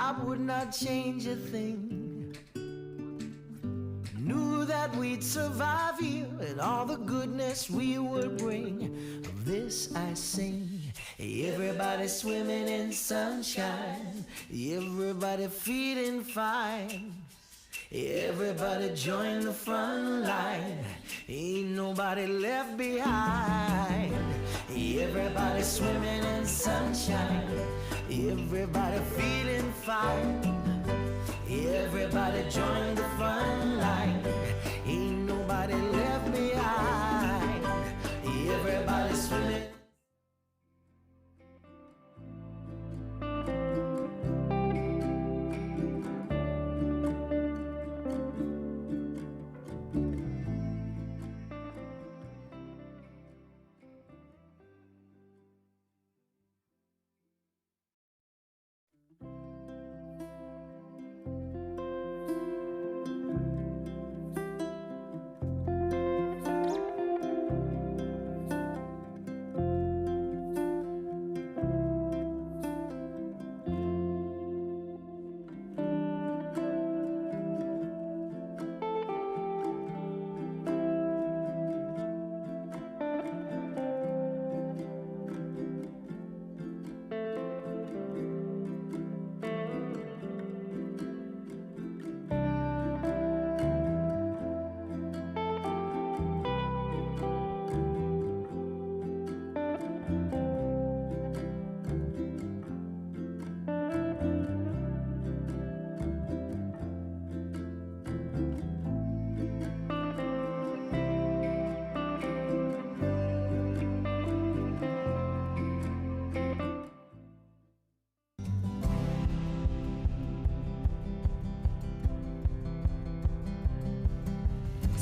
I would not change a thing. Knew that we'd survive here and all the goodness we would bring. Of this I sing. Everybody swimming in sunshine, everybody feeling fine. Everybody join the front line, ain't nobody left behind. Everybody swimming in sunshine, everybody feeling fine. Everybody join the front line, ain't nobody left behind. Everybody swimming.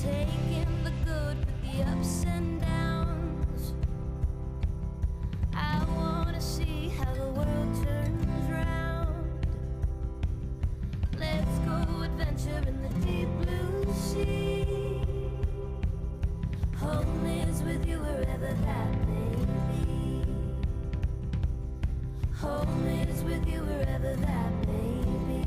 Taking the good with the ups and downs. I wanna see how the world turns round. Let's go adventure in the deep blue sea. Home is with you wherever that may be. Home is with you wherever that may be.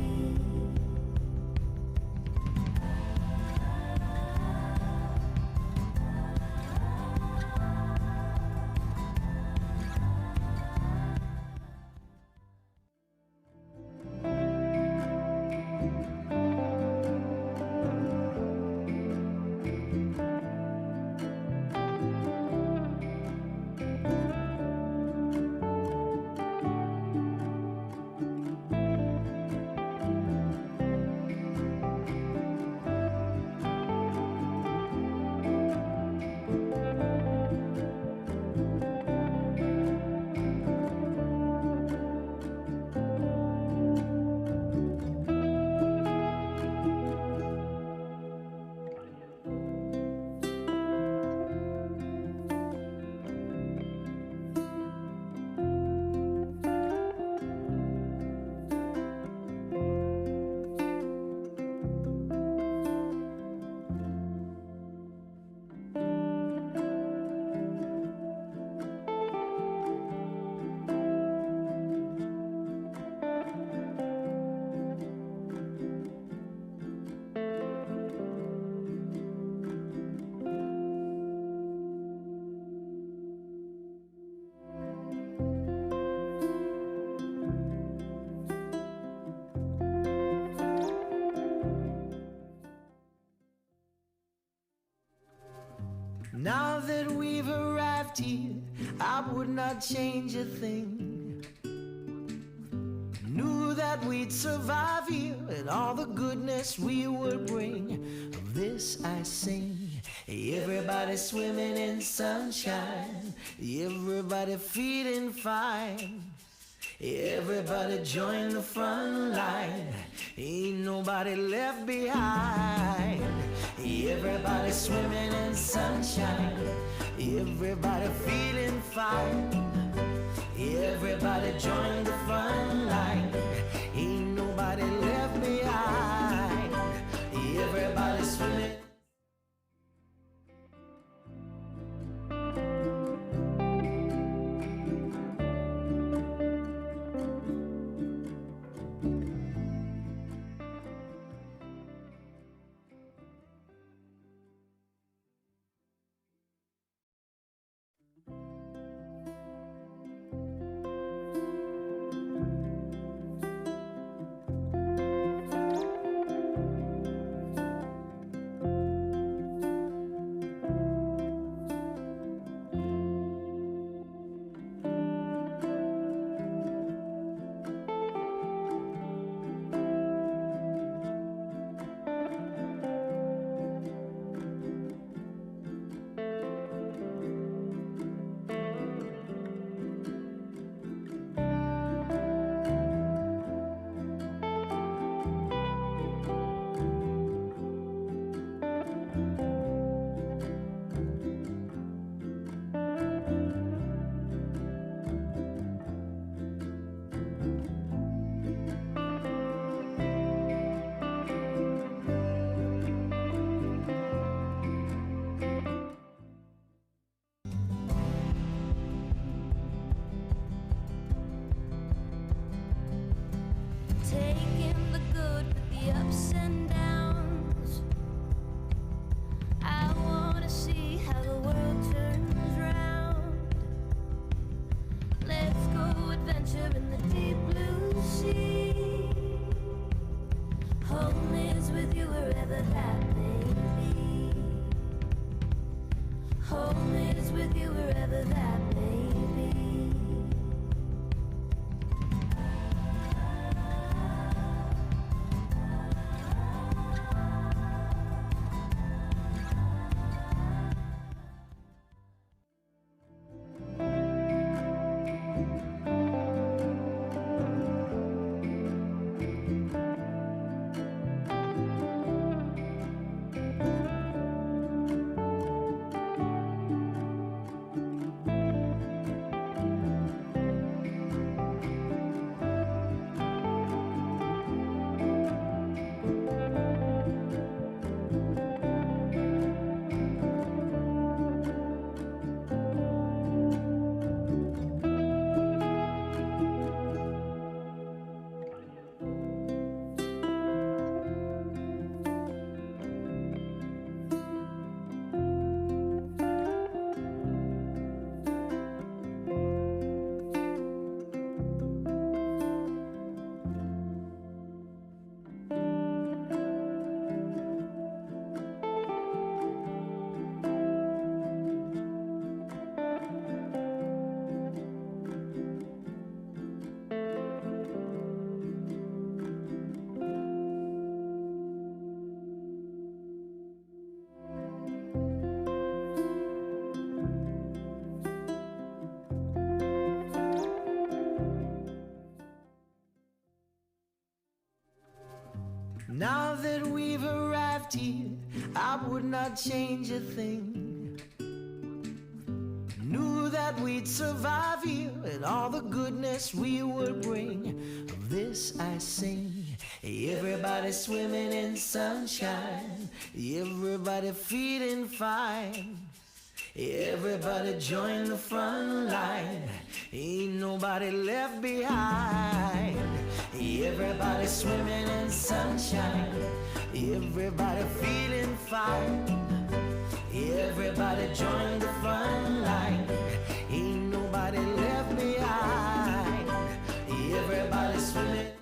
Now that we've arrived here, I would not change a thing. Knew that we'd survive here and all the goodness we would bring. Of this I sing. Everybody swimming in sunshine, everybody feeling fine. Everybody join the front line, ain't nobody left behind. Everybody swimming in sunshine, everybody feeling fine. Everybody join the front line, ain't nobody left behind. Everybody swimming. the ups and downs. I wanna see how the world turns round. Let's go adventure in the deep blue sea. Home is with you wherever that may be. Home is with you wherever that may be. Now that we've arrived here, I would not change a thing. Knew that we'd survive here and all the goodness we would bring. Of this I sing. Everybody swimming in sunshine, everybody feeling fine. Everybody join the front line, ain't nobody left behind. Everybody swimming in sunshine, everybody feeling fine. Everybody join the front line, ain't nobody left behind. Everybody swimming.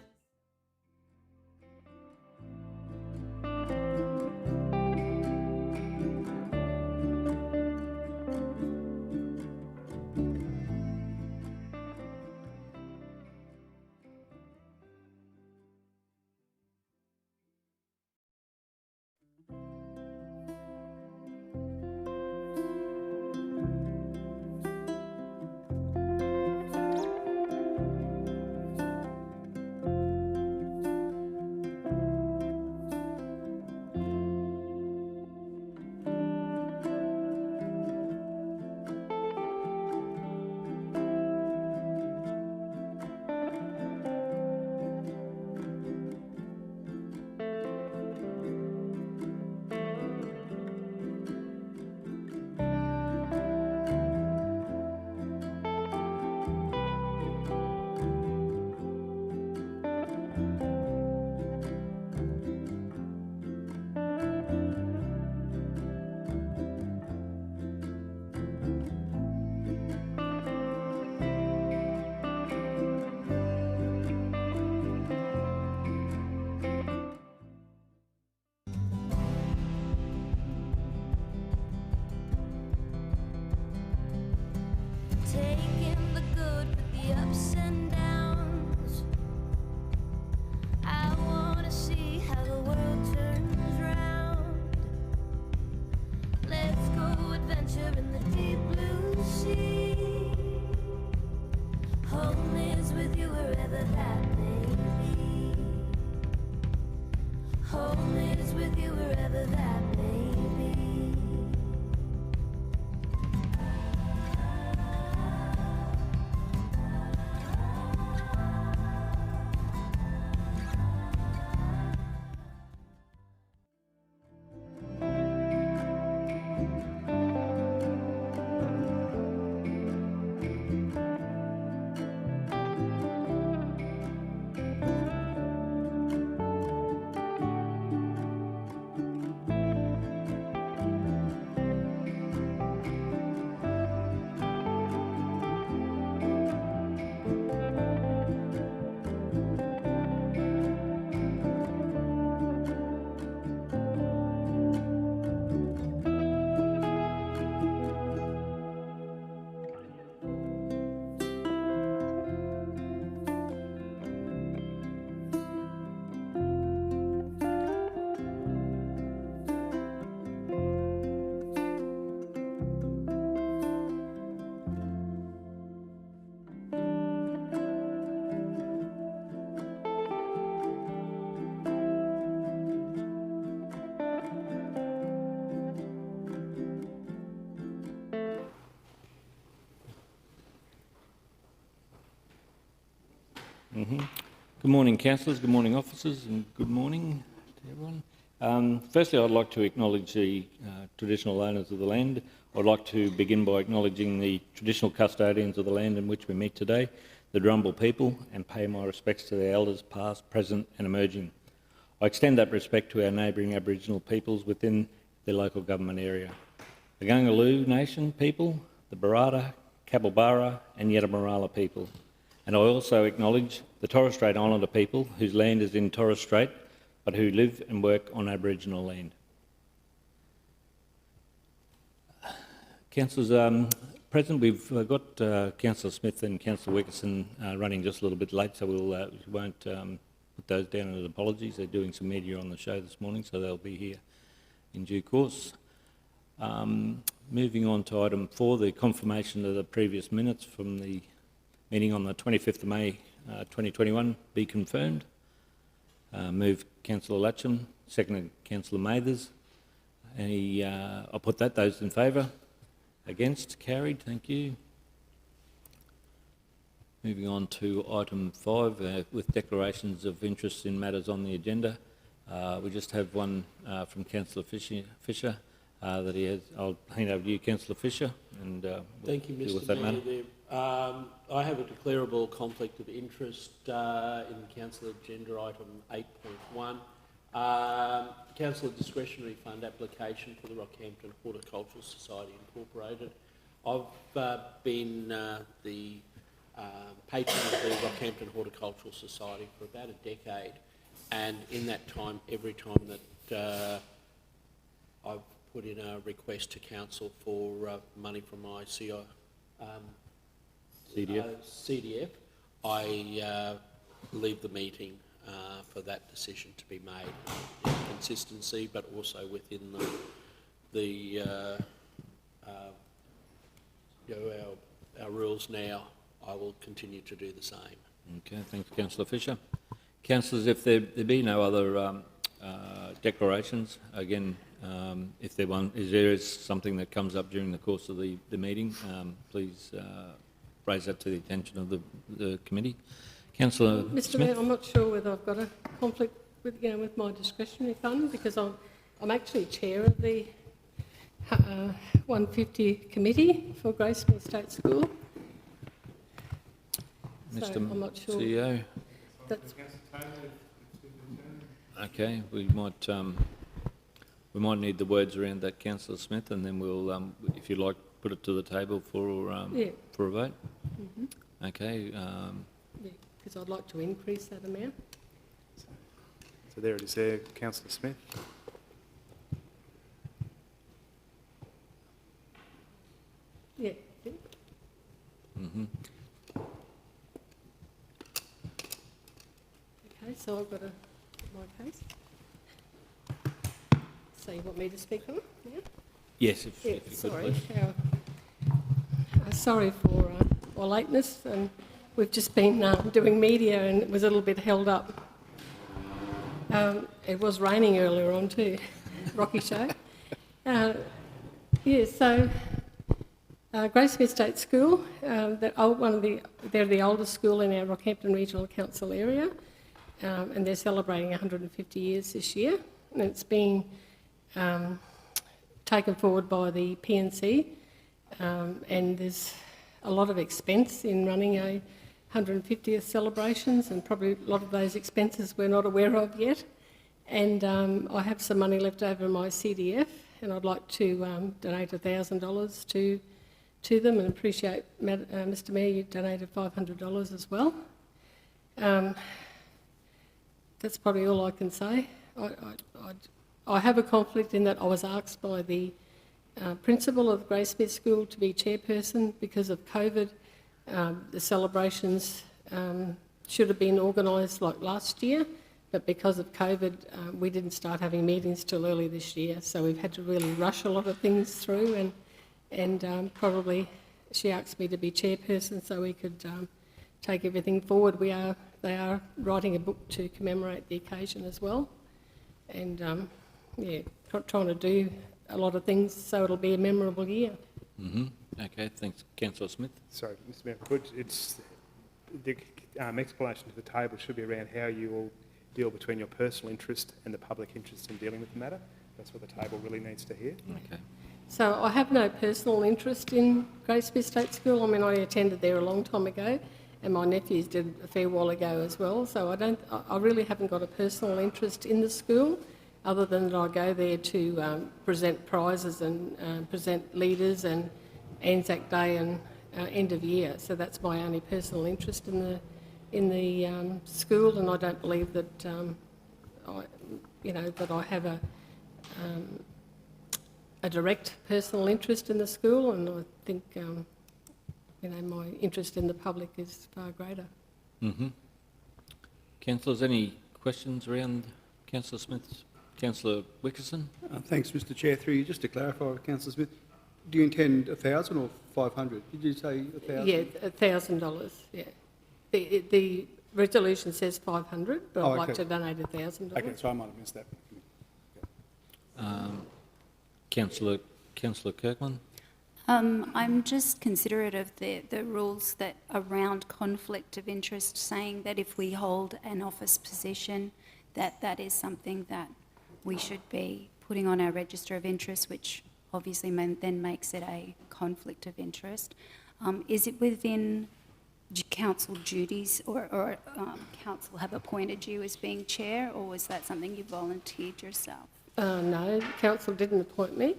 Taking the good with the ups and downs. I wanna see how the world turns round. Let's go adventure in the deep blue sea. Home is with you wherever that may be. Home is with you wherever that may be. Good morning, councillors, good morning, officers, and good morning to everyone. Firstly, I'd like to acknowledge the traditional owners of the land. I'd like to begin by acknowledging the traditional custodians of the land in which we meet today, the Drummle people, and pay my respects to their elders past, present and emerging. I extend that respect to our neighbouring Aboriginal peoples within their local government area. The Gungaloo Nation people, the Barada, Kabalbara and Yetamarala people. And I also acknowledge the Torres Strait Islander people whose land is in Torres Strait but who live and work on Aboriginal land. Councillors, present, we've got Councillor Smith and Councillor Wickerson running just a little bit late, so we won't put those down as apologies. They're doing some media on the show this morning, so they'll be here in due course. Moving on to item 4, the confirmation of the previous minutes from the meeting on the 25th of May 2021 be confirmed. Move Councillor Latcham, seconded Councillor Mathers. I'll put that. Those in favour? Against? Carried. Thank you. Moving on to item 5 with declarations of interest in matters on the agenda. We just have one from Councillor Fisher that he has. I'll hand over to you, Councillor Fisher, and thank you, Mr. Mayor. I have a declarable conflict of interest in Council Agenda item 8.1. Council Discretionary Fund application for the Rockhampton Horticultural Society Incorporated. I've been the patron of the Rockhampton Horticultural Society for about a decade, and in that time, every time that I've put in a request to council for money from my CDF, I leave the meeting for that decision to be made in consistency, but also within our rules now. I will continue to do the same. Okay, thanks, Councillor Fisher. Councillors, if there be no other declarations, again, if there is something that comes up during the course of the meeting, please raise that to the attention of the committee. Councillor Mr. Smith? Mayor, I'm not sure whether I've got a conflict with my discretionary fund, because I'm actually chair of the 150 committee for Gracemere State School. So Mr. I'm not sure. CEO? That's okay, we might need the words around that, Councillor Smith, and then we'll, if you like, put it to the table for a vote. Mm-hmm. Okay. Because I'd like to increase that amount. So there it is there, Councillor Smith. Yeah. Mm-hmm. Okay, so I've got my case. So you want me to speak on it? Yeah? Yes, if you sorry. could, please. Sorry for our lateness, and we've just been doing media and it was a little bit held up. It was raining earlier on too, Rocky Show. So Gracemere State School, they're the oldest school in our Rockhampton Regional Council area, and they're celebrating 150 years this year, and it's being taken forward by the PNC, and there's a lot of expense in running a 150th celebrations, and probably a lot of those expenses we're not aware of yet. And I have some money left over in my CDF, and I'd like to donate $1,000 to them, and appreciate, Mr. Mayor, you donated $500 as well. That's probably all I can say. I have a conflict in that I was asked by the principal of Gracemere School to be chairperson because of COVID. The celebrations should have been organised like last year, but because of COVID, we didn't start having meetings till early this year, so we've had to really rush a lot of things through, and probably she asked me to be chairperson so we could take everything forward. They are writing a book to commemorate the occasion as well, and trying to do a lot of things so it'll be a memorable year. Mm-hmm. Okay, thanks, Councillor Smith. Sorry, Mr. Mayor, the explanation to the table should be around how you all deal between your personal interest and the public interest in dealing with the matter. That's what the table really needs to hear. Okay. So I have no personal interest in Graceby State School. I mean, I attended there a long time ago, and my nephews did a fair while ago as well. So I really haven't got a personal interest in the school, other than that I go there to present prizes and present leaders and Anzac Day and end of year. So that's my only personal interest in the school, and I don't believe that that I have a direct personal interest in the school, and I think my interest in the public is far greater. Mm-hmm. Councillors, any questions around Councillor Smith's? Councillor Wickerson? Thanks, Mr Chair. Through you, just to clarify, Councillor Smith, do you intend 1,000 or 500? Did you say 1,000? Yeah, $1,000. Yeah, the resolution says 500, but I'd like to donate $1,000. Okay, so I might have missed that. Councillor Kirkland? I'm just considerate of the rules that around conflict of interest, saying that if we hold an office position, that is something that we should be putting on our register of interest, which obviously then makes it a conflict of interest. Is it within council duties, or council have appointed you as being chair, or was that something you volunteered yourself? No, council didn't appoint me.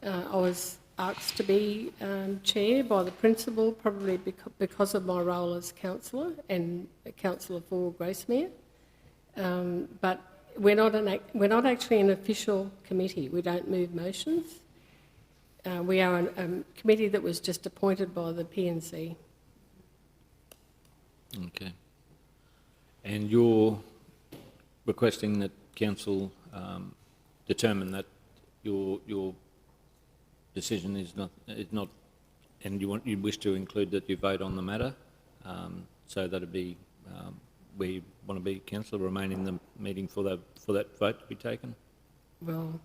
I was asked to be chair by the principal, probably because of my role as councillor and a councillor for Gracemere. But we're not actually an official committee. We don't move motions. We are a committee that was just appointed by the PNC. Okay. And you're requesting that council determine that your decision is not, and you wish to include that you vote on the matter, so that it'd be where you want to be, councillor, remain in the meeting for that vote to be taken. Well,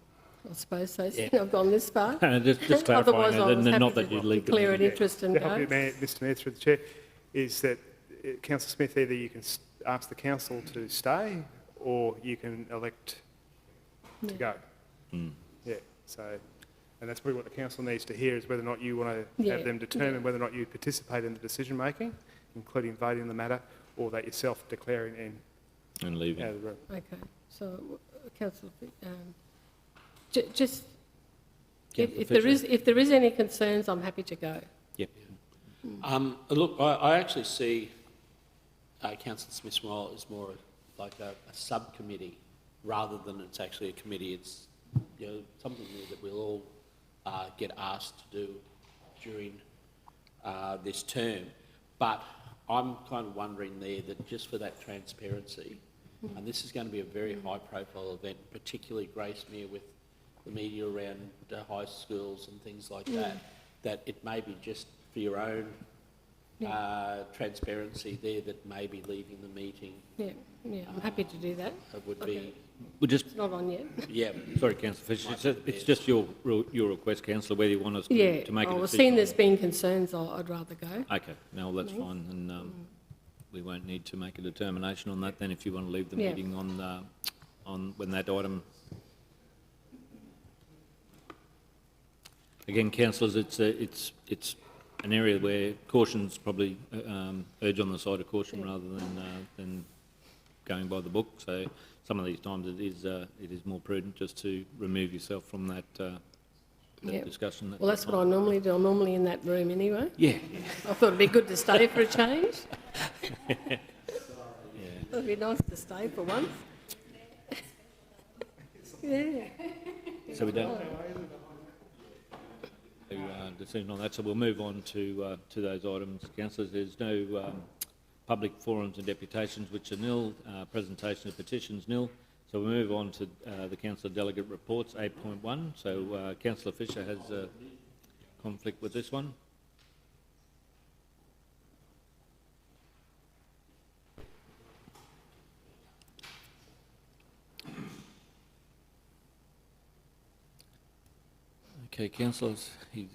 I suppose so. Yeah. I've gone this far. Just clarifying Otherwise, I was that, happy not that to you leave declare an the interest and To help go. you, Mr Mayor, through the chair, is that Councillor Smith, either you can ask the council to stay, or you can elect to go. Yeah. So, and that's probably what the council needs to hear, is whether or not you want to have them determine whether or not you participate in the decision making, including voting on the matter, or that yourself declaring and leaving. out of the room. Okay, so councillor, just if there is any concerns, I'm happy to go. Yep. Look, I actually see Councillor Smith's role as more like a subcommittee rather than it's actually a committee. It's something that we'll all get asked to do during this term. But I'm kind of wondering there that just for that transparency, and this is going to be a very high-profile event, particularly Gracemere with the media around high schools and things like that, that it may be just for your own transparency there that may be leaving the meeting. Yeah, I'm happy to do that. It would Okay. be, We'll just, It's not on yet. yeah. sorry, councillor Fisher, it's just your request, councillor, whether you want us to Yeah, make a well, decision. seeing there's been concerns, I'd rather go. Okay, no, that's fine, and we won't need to make a determination on that then if you want to leave the Yeah. meeting on when that item. Again, councillors, it's an area where caution's probably urge on the side of caution rather than going by the book. So some of these times it is more prudent just to remove yourself from that Yeah. discussion. Well, that's what I normally do. I'm normally in that room anyway. Yeah. I thought it'd be good to stay for a change. It'd be nice to stay for once. Yeah. So we don't decision on that. So we'll move on to those items, councillors. There's no public forums and deputations, which are nil. Presentation of petitions nil. So we'll move on to the councillor delegate reports 8.1. So councillor Fisher has a conflict with this one. Okay, councillors, he's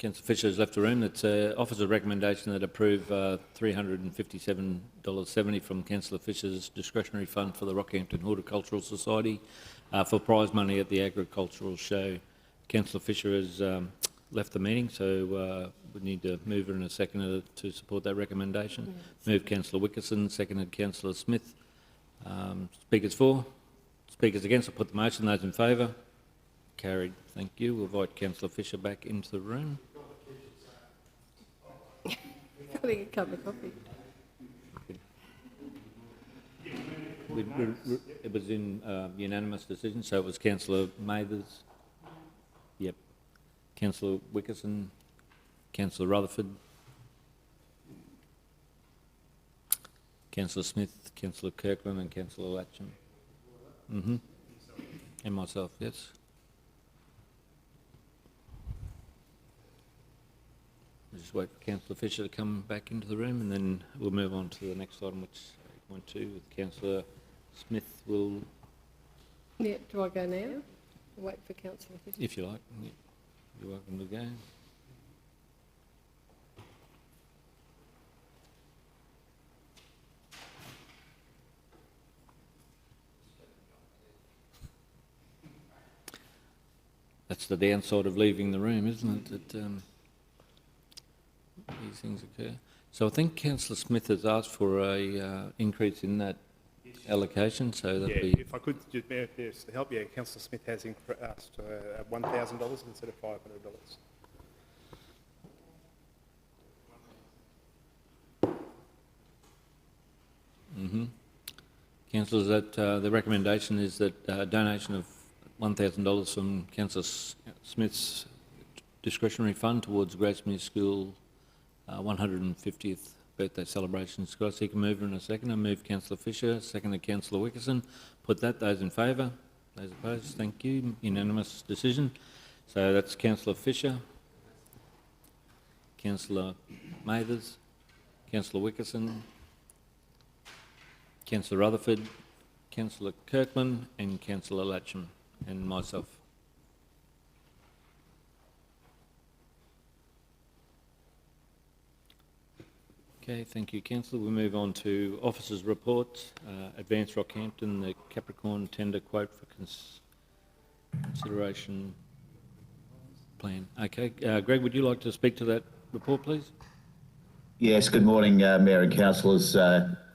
Councillor Fisher has left the room. It offers a recommendation that approve $357.70 from Councillor Fisher's discretionary fund for the Rockhampton Horticultural Society for prize money at the agricultural show. Councillor Fisher has left the meeting, so we need to move her and a seconder to support that recommendation. Yes. Move Councillor Wickerson, seconded Councillor Smith. Speakers for? Speakers against? I'll put the motion. Those in favour? Carried. Thank you. We'll invite Councillor Fisher back into the room. Getting a cup of coffee. It was in unanimous decision, so it was Councillor Mathers. Yep. Councillor Wickerson, Councillor Rutherford, Councillor Smith, Councillor Kirkland and Councillor Latcham. And myself, yes. We'll just wait for Councillor Fisher to come back into the room and then we'll move on to the next item, which is 8.2 with Councillor Smith. Will... Yeah, do I go now? Or wait for Councillor Fisher? If you like. Yeah. You're welcome to go. That's the downside of leaving the room, isn't it? That these things occur. So I think Councillor Smith has asked for a increase in that allocation, so that if I could just help you, Councillor Smith has asked $1,000 instead of $500. Councillors, that the recommendation is that donation of $1,000 from Councillor Smith's discretionary fund towards Gracemere School 150th birthday celebration. Could I seek a mover and a seconder? Move Councillor Fisher, seconded Councillor Wickerson. Put that. Those in favour? Those opposed? Thank you. Unanimous decision. So that's Councillor Fisher, Councillor Mathers, Councillor Wickerson, Councillor Rutherford, Councillor Kirkland and Councillor Latcham and myself. Okay, thank you, Councillor. We'll move on to officers' reports. Advance Rockhampton, the Capricorn tender quote for consideration plan. Okay, Greg, would you like to speak to that report, please? Yes, good morning, Mayor and Councillors.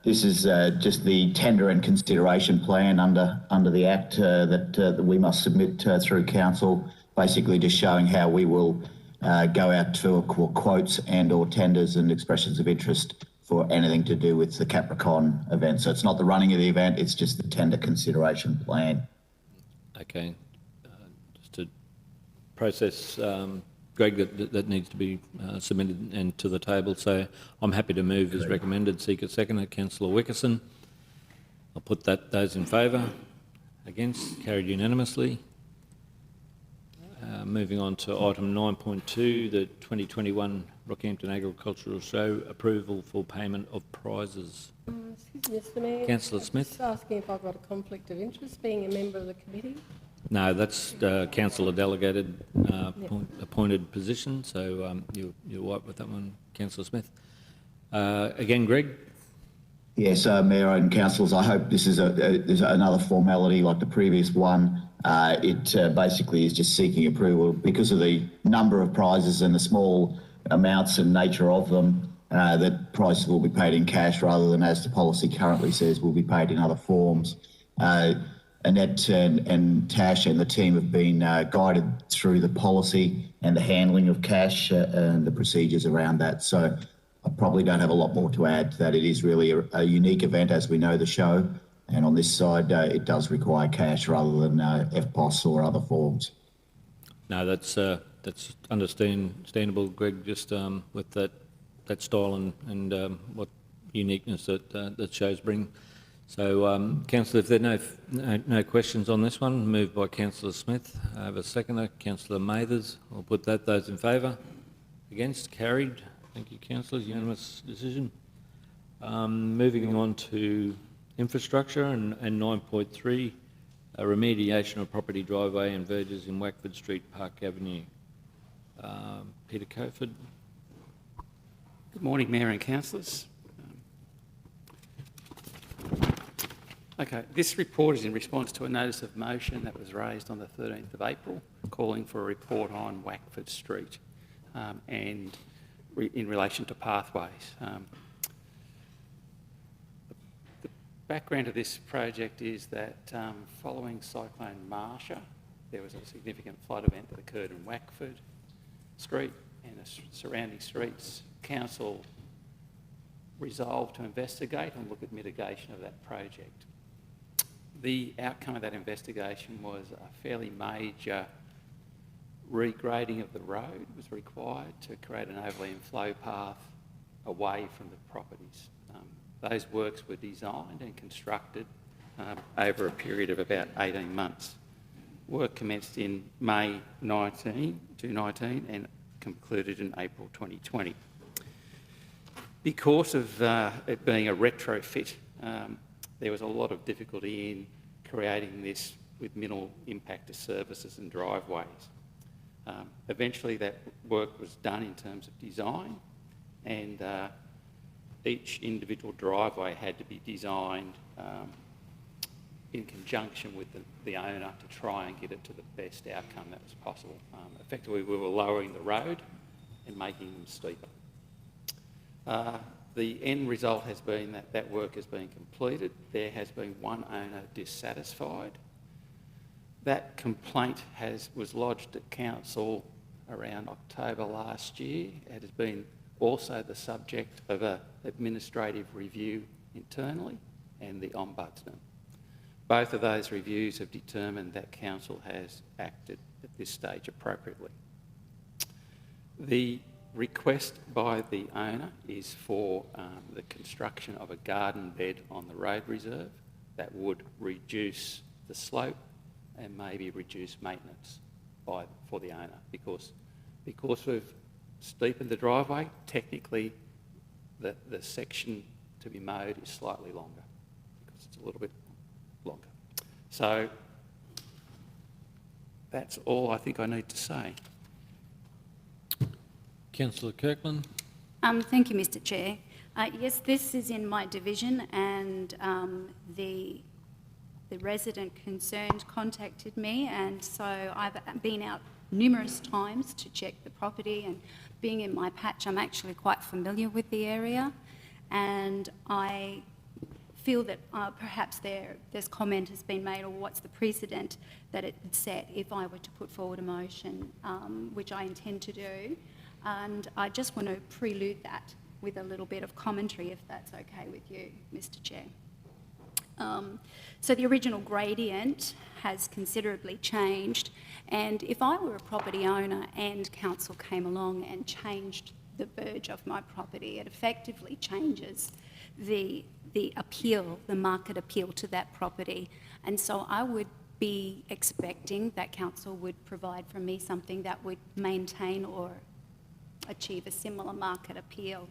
This is just the tender and consideration plan under the Act that we must submit through Council, basically just showing how we will go out to quotes and or tenders and expressions of interest for anything to do with the Capricorn event. So it's not the running of the event, it's just the tender consideration plan. Okay. Just to process, Greg, that needs to be submitted and to the table. So I'm happy to move as recommended. Seek a seconder. Councillor Wickerson. I'll put that. Those in favour? Against? Carried unanimously. Moving on to item 9.2, the 2021 Rockhampton Agricultural Show, approval for payment of prizes. Excuse me, Mr Mayor. Councillor Smith. Just asking if I've got a conflict of interest being a member of the committee. No, that's councillor delegated appointed position, so you're right with that one, Councillor Smith. Again, Greg? Yes, Mayor and Councillors, I hope this is another formality like the previous one. It basically is just seeking approval because of the number of prizes and the small amounts and nature of them, that prizes will be paid in cash rather than, as the policy currently says, will be paid in other forms. Annette and Tash and the team have been guided through the policy and the handling of cash and the procedures around that. So I probably don't have a lot more to add to that. It is really a unique event, as we know the show. And on this side, it does require cash rather than FPOS or other forms. No, that's understandable, Greg, just with that style and what uniqueness that shows bring. So, Councillor, if there are no questions on this one, moved by Councillor Smith. I have a seconder, Councillor Mathers. I'll put that. Those in favour? Against? Carried. Thank you, Councillors. Unanimous decision. Moving on to infrastructure and 9.3, remediation of property driveway and verges in Wackford Street, Park Avenue. Peter Coфord. Good morning, Mayor and councillors. Okay, this report is in response to a notice of motion that was raised on the 13th of April, calling for a report on Wackford Street and in relation to pathways. The background of this project is that following Cyclone Marsha, there was a significant flood event that occurred in Wackford Street and the surrounding streets. Council resolved to investigate and look at mitigation of that project. The outcome of that investigation was a fairly major regrading of the road was required to create an overland flow path away from the properties. Those works were designed and constructed over a period of about 18 months. Work commenced in May 2019 and concluded in April 2020. Because of it being a retrofit, there was a lot of difficulty in creating this with minimal impact to services and driveways. Eventually that work was done in terms of design, and each individual driveway had to be designed in conjunction with the owner to try and get it to the best outcome that was possible. Effectively, we were lowering the road and making them steeper. The end result has been that that work has been completed. There has been one owner dissatisfied. That complaint was lodged at council around October last year. It has been also the subject of an administrative review internally and the Ombudsman. Both of those reviews have determined that council has acted at this stage appropriately. The request by the owner is for the construction of a garden bed on the road reserve that would reduce the slope and maybe reduce maintenance for the owner, because we've steepened the driveway, technically the section to be mowed is slightly longer, because it's a little bit longer. So that's all I think I need to say. Councillor Kirkland. Thank you, Mr Chair. Yes, this is in my division, and the resident concerned contacted me, and so I've been out numerous times to check the property, and being in my patch, I'm actually quite familiar with the area, and I feel that perhaps this comment has been made, or what's the precedent that it would set if I were to put forward a motion, which I intend to do. And I just want to prelude that with a little bit of commentary, if that's okay with you, Mr Chair. So the original gradient has considerably changed, and if I were a property owner and council came along and changed the verge of my property, it effectively changes the appeal, the market appeal to that property. And so I would be expecting that council would provide for me something that would maintain or achieve a similar market appeal.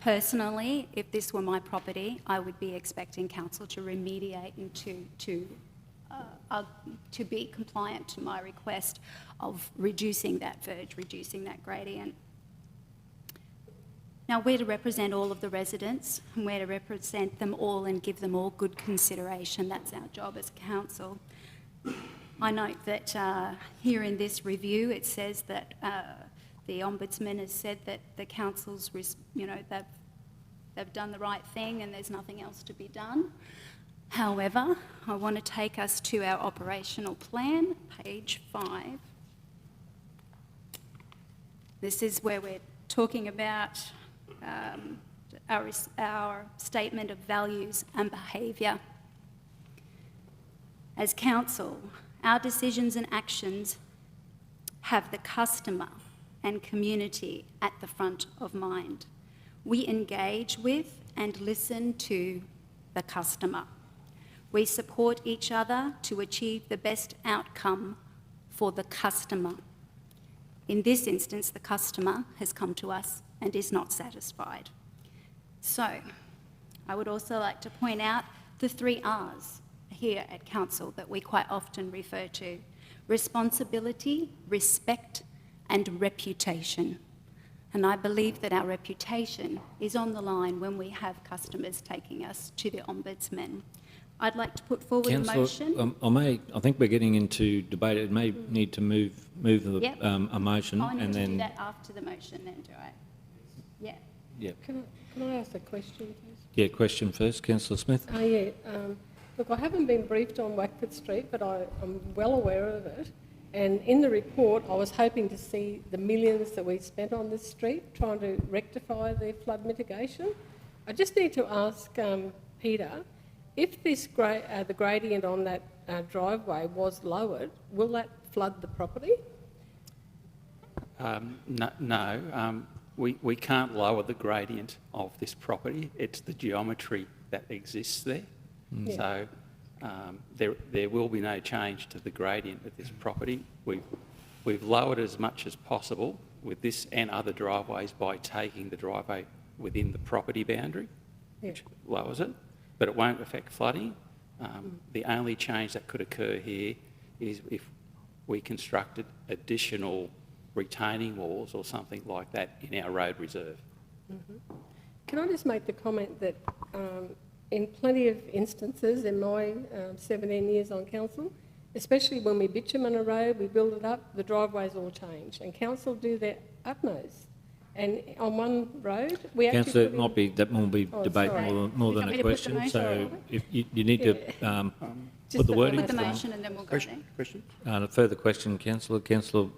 Personally, if this were my property, I would be expecting council to remediate and to be compliant to my request of reducing that verge, reducing that gradient. Now, we're to represent all of the residents, and we're to represent them all and give them all good consideration. That's our job as council. I note that here in this review it says that the Ombudsman has said that the council's, they've done the right thing and there's nothing else to be done. However, I want to take us to our operational plan, page 5. This is where we're talking about our statement of values and behaviour. As council, our decisions and actions have the customer and community at the front of mind. We engage with and listen to the customer. We support each other to achieve the best outcome for the customer. In this instance, the customer has come to us and is not satisfied. So, I would also like to point out the 3 R's here at council that we quite often refer to: responsibility, respect, and reputation. And I believe that our reputation is on the line when we have customers taking us to the Ombudsman. I'd like to put forward a motion. Councillor, I think we're getting into debate. It may need to move the, Yep. a motion I need and to then... do that after the motion then, do I? Yeah. Yeah. Can I ask a question, please? Yeah, question first, Councillor Smith. Look, I haven't been briefed on Wackford Street, but I'm well aware of it. And in the report, I was hoping to see the millions that we spent on this street trying to rectify the flood mitigation. I just need to ask Peter, if this the gradient on that driveway was lowered, will that flood the property? No, we can't lower the gradient of this property. It's the geometry that exists there. Yeah. So there will be no change to the gradient of this property. We've lowered as much as possible with this and other driveways by taking the driveway within the property boundary, which lowers it, but it won't affect flooding. The only change that could occur here is if we constructed additional retaining walls or something like that in our road reserve. Can I just make the comment that in plenty of instances in my 17 years on council, especially when we bitumen a road, we build it up, the driveways all change, and council do their utmost. And on one road, we actually... Councillor, it put in- might be, that will be Oh, debate sorry. more You than want me a to put the question. motion So on? if you need to Just put the that wording. Put the Thanks, motion and then we'll go there. Question? A further question, Councillor. Councillor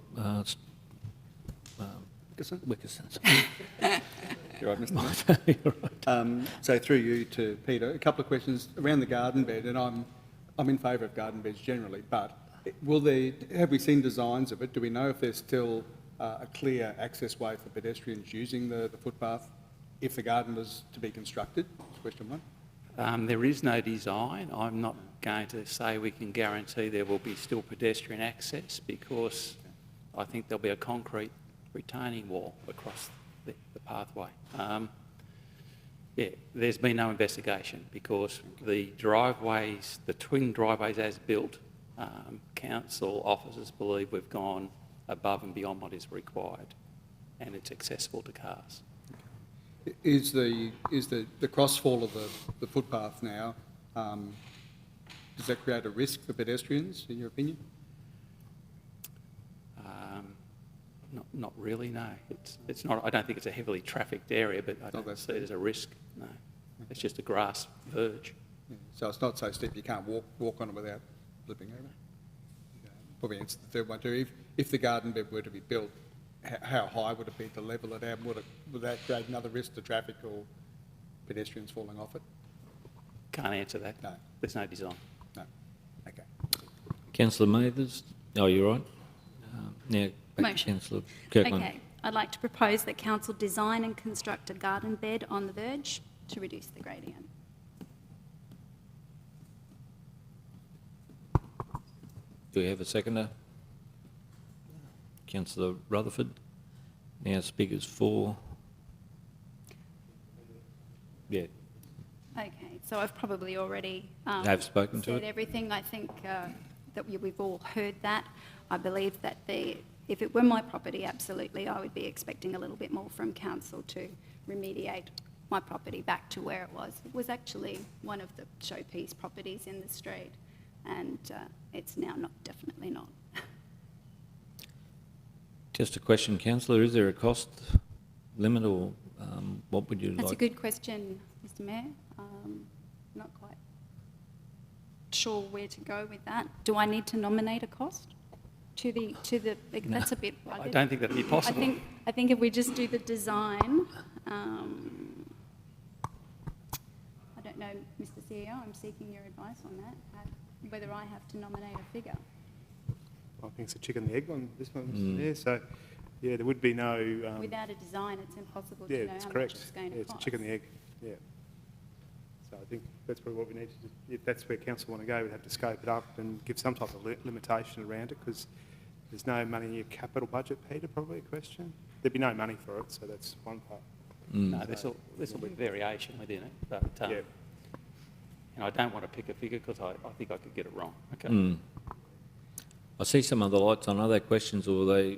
Dickerson? Wickerson. You're right, Mr. Mayor. You're right. So through you to Peter, a couple of questions around the garden bed, and I'm in favour of garden beds generally, but have we seen designs of it? Do we know if there's still a clear access way for pedestrians using the footpath if the garden was to be constructed? That's question one. There is no design. I'm not going to say we can guarantee there will be still pedestrian access because I think there'll be a concrete retaining wall across the pathway. There's been no investigation because the driveways, the twin driveways as built, council officers believe we've gone above and beyond what is required and it's accessible to cars. Is the crossfall of the footpath now, does that create a risk for pedestrians, in your opinion? Not really, no. It's not. I don't think it's a heavily trafficked area, but I don't see it as a risk. No, it's just a grass verge. Yeah. So it's not so steep you can't walk on it without flipping over. Probably answer the third one too. If the garden bed were to be built, how high would it be to level it out? Would that create another risk to traffic or pedestrians falling off it? Can't answer that. No. There's no design. No. Okay. Councillor Mathers. Oh, you're right. Now back to Motion. Councillor Kirkland. Okay, I'd like to propose that council design and construct a garden bed on the verge to reduce the gradient. Do we have a seconder? Councillor Rutherford. Now speakers for. Yeah, Okay, so I've probably already have spoken to said it. everything. I think that we've all heard that. I believe that if it were my property, absolutely, I would be expecting a little bit more from council to remediate my property back to where it was. It was actually one of the showpiece properties in the street, and it's now definitely not. Just a question, Councillor. Is there a cost limit or what would you That's a like? good question, Mr Mayor. Not quite sure where to go with that. Do I need to nominate a cost to the? That's a bit. I don't think that'd be possible. I think if we just do the design, I don't know, Mr CEO. I'm seeking your advice on that. Whether I have to nominate a figure. I think it's a chicken and the egg one, this one, Mr. Mayor. So, yeah, there would be no... Without a design, it's impossible yeah, to know it's how correct. much it's going to Yeah, cost. it's a chicken and the egg, yeah. So I think that's probably what we need to do. If that's where council want to go, we'd have to scope it up and give some type of limitation around it because there's no money in your capital budget, Peter, probably a question. There'd be no money for it, so that's one part. No, there's will be variation within it, but Yeah. and I don't want to pick a figure because I think I could get it wrong. Okay. I see some other lights on. Are they questions or are they,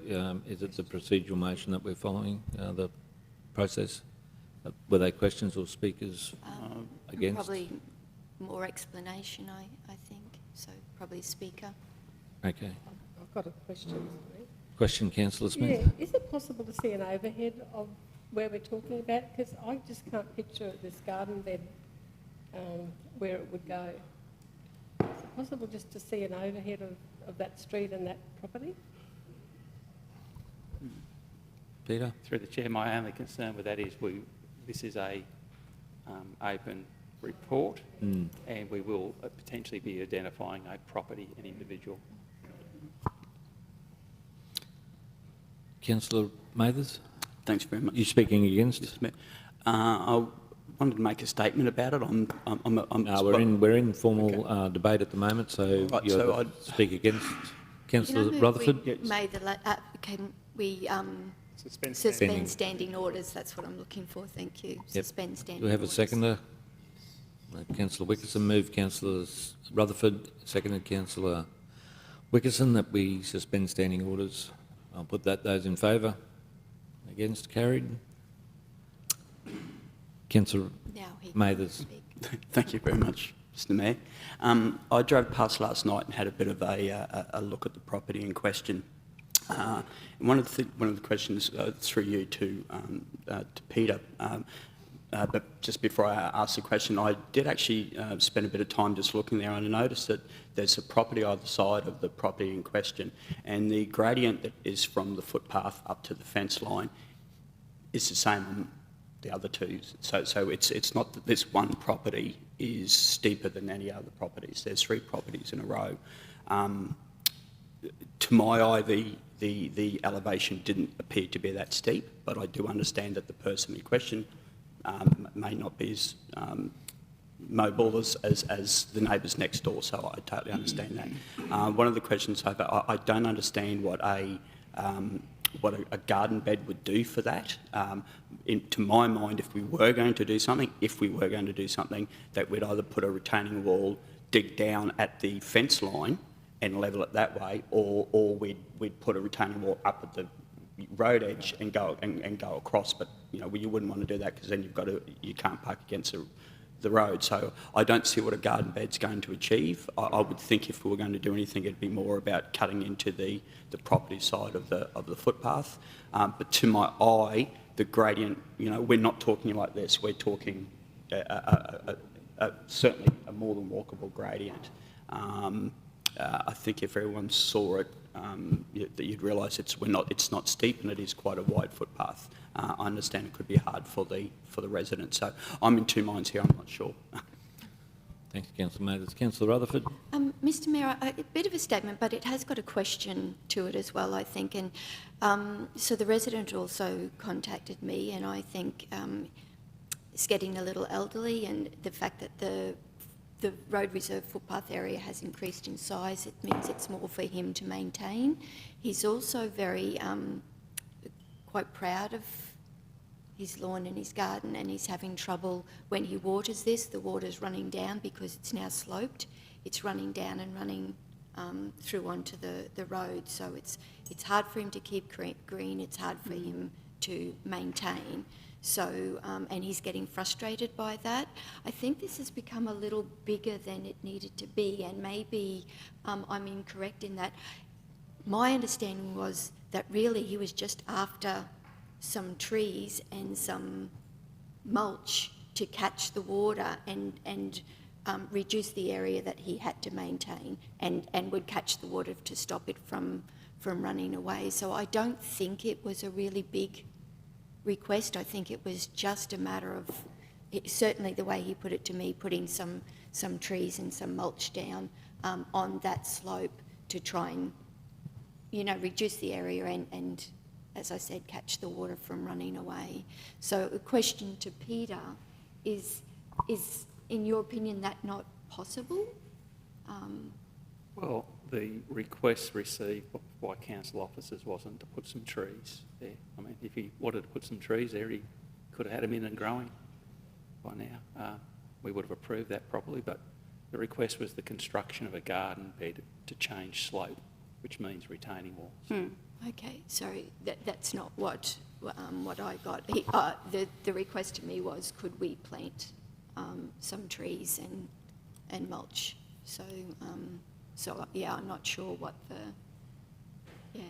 is it the procedural motion that we're following, the process? Were they questions or speakers against? Probably more explanation, I think. So probably speaker. Okay. I've got a question. Sorry. Question, Councillor Smith? Yeah, is it possible to see an overhead of where we're talking about? Because I just can't picture this garden bed where it would go. Is it possible just to see an overhead of that street and that property? Peter? Through the chair, my only concern with that is this is a open report, and we will potentially be identifying a property, an individual. Councillor Mathers? Thanks very much. You speaking against? Yes, Mayor. I wanted to make a statement about it. No, we're in formal debate at the moment, so Right, you'll so speak against. Councillor Rutherford? Can we Suspend suspend standing orders? That's what I'm looking for. Thank you. Yep. Suspend standing Do we have a orders. seconder? Councillor Wickerson moved, Councillor Rutherford seconded, Councillor Wickerson, that we suspend standing orders. I'll put that. Those in favour? Against? Carried. Councillor Now he can Mathers. speak. Thank you very much, Mr Mayor. I drove past last night and had a bit of a look at the property in question. One of the questions through you to Peter, but just before I ask the question, I did actually spend a bit of time just looking there, and I noticed that there's a property either side of the property in question, and the gradient that is from the footpath up to the fence line is the same on the other two. So it's not that this one property is steeper than any other properties. There's 3 properties in a row. To my eye, the elevation didn't appear to be that steep, but I do understand that the person in question may not be as mobile as the neighbours next door, so I totally understand that. One of the questions I don't understand what a garden bed would do for that. To my mind, if we were going to do something, that we'd either put a retaining wall, dig down at the fence line and level it that way, or we'd put a retaining wall up at the road edge and go across. But you wouldn't want to do that because then you can't park against the road. So I don't see what a garden bed's going to achieve. I would think if we were going to do anything, it'd be more about cutting into the property side of the footpath. But to my eye, the gradient, we're not talking like this. We're talking certainly a more than walkable gradient. I think if everyone saw it, that you'd realise it's not steep and it is quite a wide footpath. I understand it could be hard for the residents. So I'm in two minds here. I'm not sure. Thanks, Councillor Mathers. Councillor Rutherford? Mr Mayor, a bit of a statement, but it has got a question to it as well, I think. And so the resident also contacted me, and I think it's getting a little elderly, and the fact that the road reserve footpath area has increased in size, it means it's more for him to maintain. He's also very quite proud of his lawn and his garden, and he's having trouble when he waters this. The water's running down because it's now sloped. It's running down and running through onto the road, so it's hard for him to keep green. It's hard for him to maintain. So, and he's getting frustrated by that. I think this has become a little bigger than it needed to be, and maybe I'm incorrect in that. My understanding was that really he was just after some trees and some mulch to catch the water and reduce the area that he had to maintain, and would catch the water to stop it from running away. So I don't think it was a really big request. I think it was just a matter of, certainly the way he put it to me, putting some trees and some mulch down on that slope to try and, reduce the area and, as I said, catch the water from running away. So a question to Peter is in your opinion, that not possible? Well, the request received by council officers wasn't to put some trees there. I mean, if he wanted to put some trees there, he could have had them in and growing by now. We would have approved that properly, but the request was the construction of a garden bed to change slope which means retaining walls. Okay, sorry, that's not what I got. The request to me was, could we plant some trees and mulch? So, yeah, I'm not sure what the, yeah.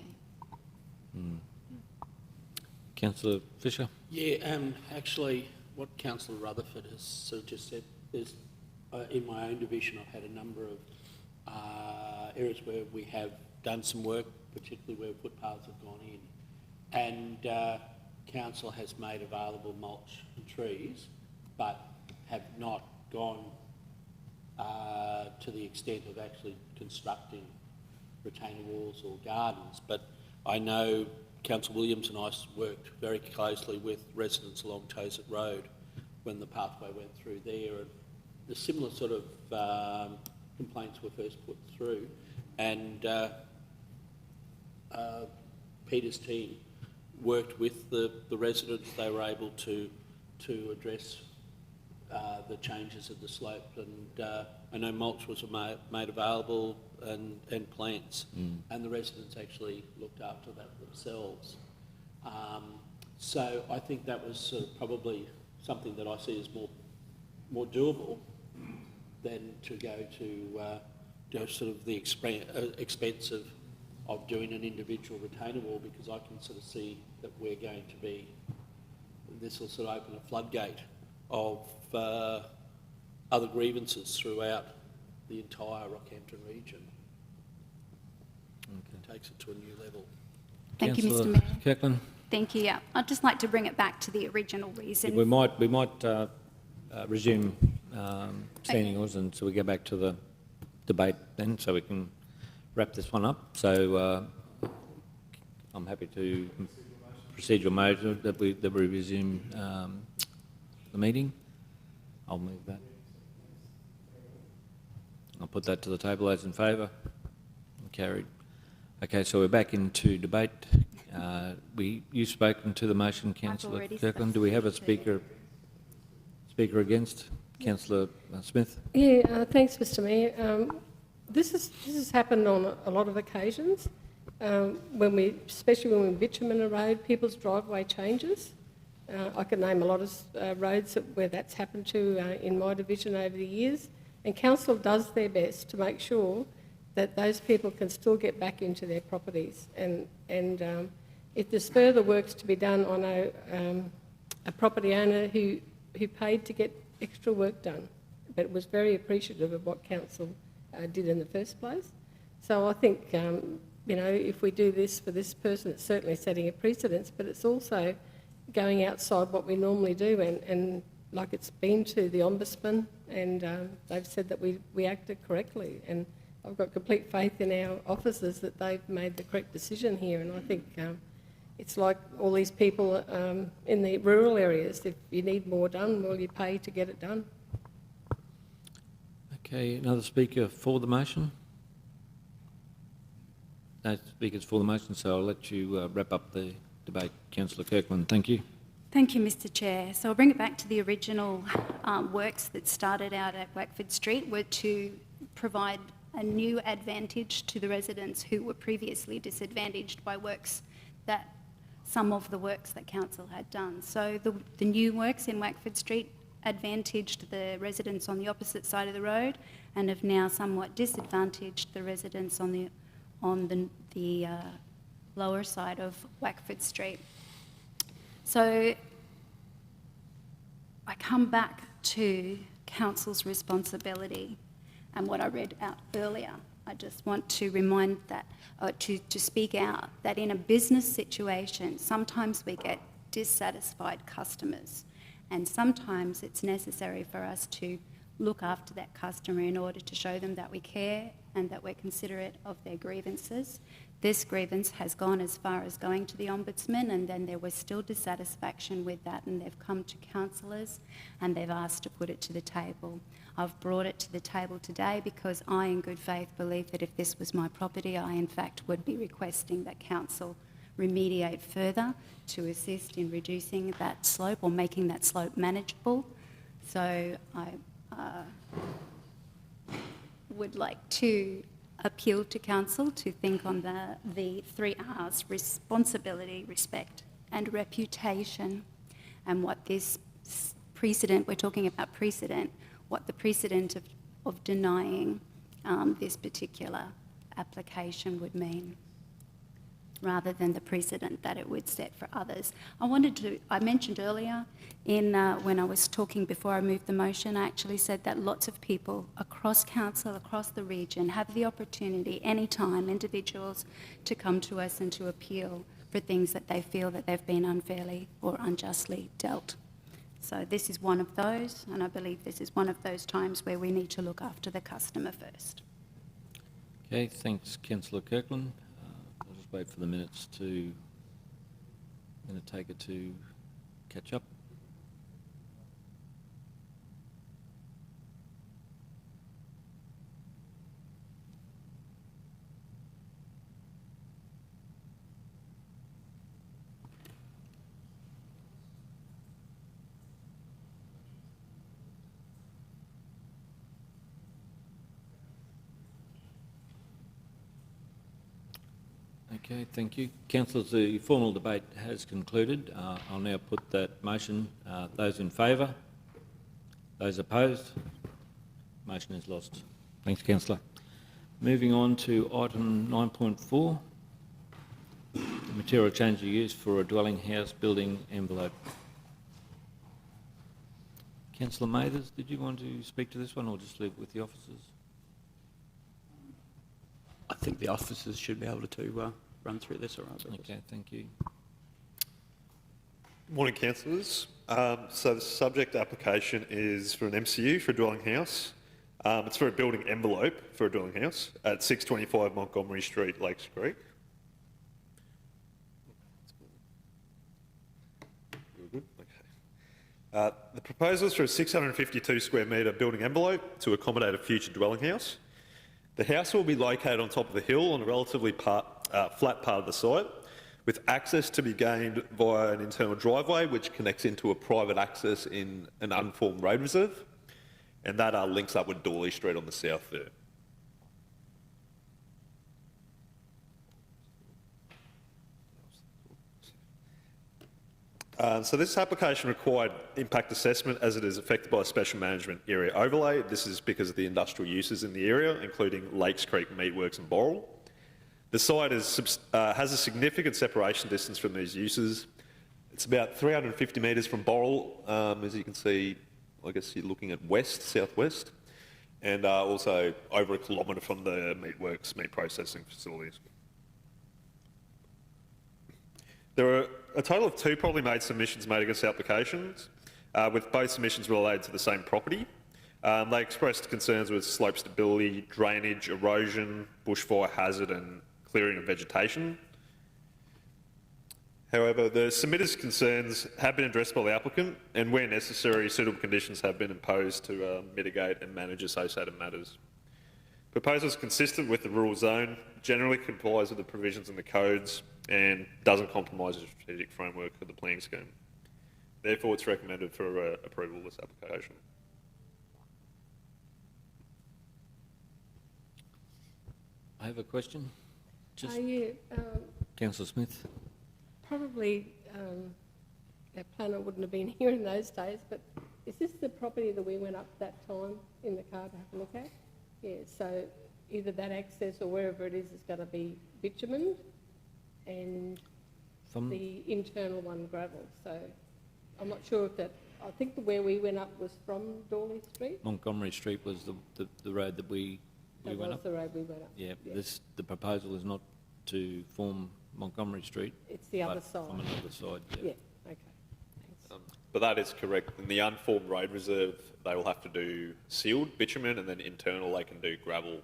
Councillor Fisher? Yeah, actually, what Councillor Rutherford has sort of just said is, in my own division, I've had a number of areas where we have done some work, particularly where footpaths have gone in, and council has made available mulch and trees, but have not gone to the extent of actually constructing retaining walls or gardens. But I know Councillor Williams and I worked very closely with residents along Tozet Road when the pathway went through there, and the similar sort of complaints were first put through, and Peter's team worked with the residents. They were able to address the changes of the slope, and I know mulch was made available and plants, and the residents actually looked after that themselves. So I think that was sort of probably something that I see as more doable than to go to sort of the expense of doing an individual retainer wall, because I can sort of see that we're going to be, this will sort of open a floodgate of other grievances throughout the entire Rockhampton region. It takes it to a new level. Thank you, Mr. Councillor Mayor. Kirkland? Thank you. Yeah, I'd just like to bring it back to the original reason. We might resume standing orders, and so we go back to the debate then, so we can wrap this one up. So I'm happy to procedural motion that we resume the meeting. I'll move that. I'll put that to the table. As in favour? Carried. Okay, so we're back into debate. You've spoken to the motion, Councillor Kirkland. Do we have a speaker against? Councillor Smith? Yeah, thanks, Mr. Mayor. This has happened on a lot of occasions. Especially when we bitumen a road, people's driveway changes. I can name a lot of roads where that's happened to in my division over the years. And council does their best to make sure that those people can still get back into their properties. And if there's further works to be done, I know a property owner who paid to get extra work done, but was very appreciative of what council did in the first place. So I think, if we do this for this person, it's certainly setting a precedence, but it's also going outside what we normally do, and like it's been to the Ombudsman, and they've said that we acted correctly, and I've got complete faith in our officers that they've made the correct decision here. And I think it's like all these people in the rural areas. If you need more done, well, you pay to get it done. Okay, another speaker for the motion? No speakers for the motion, so I'll let you wrap up the debate. Councillor Kirkland, thank you. Thank you, Mr. Chair. So I'll bring it back to the original works that started out at Wackford Street, were to provide a new advantage to the residents who were previously disadvantaged by some of the works that council had done. So the new works in Wackford Street advantaged the residents on the opposite side of the road, and have now somewhat disadvantaged the residents on the lower side of Wackford Street. So I come back to council's responsibility and what I read out earlier. I just want to remind that, to speak out, that in a business situation, sometimes we get dissatisfied customers, and sometimes it's necessary for us to look after that customer in order to show them that we care and that we're considerate of their grievances. This grievance has gone as far as going to the Ombudsman, and then there was still dissatisfaction with that, and they've come to councillors and they've asked to put it to the table. I've brought it to the table today because I, in good faith, believe that if this was my property, I in fact would be requesting that council remediate further to assist in reducing that slope or making that slope manageable. So I would like to appealed to council to think on the 3 R's: responsibility, respect and reputation, and what this precedent, we're talking about precedent, what the precedent of denying this particular application would mean, rather than the precedent that it would set for others. I mentioned earlier when I was talking before I moved the motion, I actually said that lots of people across council, across the region, have the opportunity anytime, individuals, to come to us and to appeal for things that they feel that they've been unfairly or unjustly dealt. So this is one of those, and I believe this is one of those times where we need to look after the customer first. Okay, thanks, Councillor Kirkland. I'll just wait for the minutes to... I'm going to take it to catch up. Okay, thank you. Councillors, the formal debate has concluded. I'll now put that motion. Those in favour? Those opposed? Motion is lost. Thanks, Councillor. Moving on to item 9.4, material change of use for a dwelling house building envelope. Councillor Mathers, did you want to speak to this one or just leave it with the officers? I think the officers should be able to run through this, all right? Okay, thank you. Morning, councillors. So the subject application is for an MCU for a dwelling house. It's for a building envelope for a dwelling house at 625 Montgomery Street, Lakes Creek. Good. Okay. The proposal is for a 652 square metre building envelope to accommodate a future dwelling house. The house will be located on top of the hill on a relatively flat part of the site, with access to be gained via an internal driveway which connects into a private access in an unformed road reserve, and that links up with Dawley Street on the south there. So this application required impact assessment as it is affected by a special management area overlay. This is because of the industrial uses in the area, including Lakes Creek, Meatworks and Boral. The site has a significant separation distance from these uses. It's about 350 metres from Boral, as you can see. I guess you're looking at west, southwest, and also over 1 kilometre from the Meatworks meat processing facilities. There are a total of 2 properly made submissions made against applications, with both submissions related to the same property. They expressed concerns with slope stability, drainage, erosion, bushfire hazard and clearing of vegetation. However, the submitters' concerns have been addressed by the applicant, and where necessary, suitable conditions have been imposed to mitigate and manage associated matters. Proposal is consistent with the rural zone, generally complies with the provisions in the codes, and doesn't compromise the strategic framework of the planning scheme. Therefore, it's recommended for approval of this application. I have a question. Just Yeah, Councillor Smith. probably our planner wouldn't have been here in those days, but is this the property that we went up that time in the car to have a look at? Yeah, so either that access or wherever it is going to be bitumen and the internal one gravel. So I'm not sure if that, I think where we went up was from Dawley Street. Montgomery Street was the road that we went up. That was the road we went up. Yeah, the proposal is not to form Montgomery Street. It's the other side. From another side, Yeah, okay. Thanks. But that is correct. In the unformed road reserve, they will have to do sealed bitumen, and then internal they can do gravel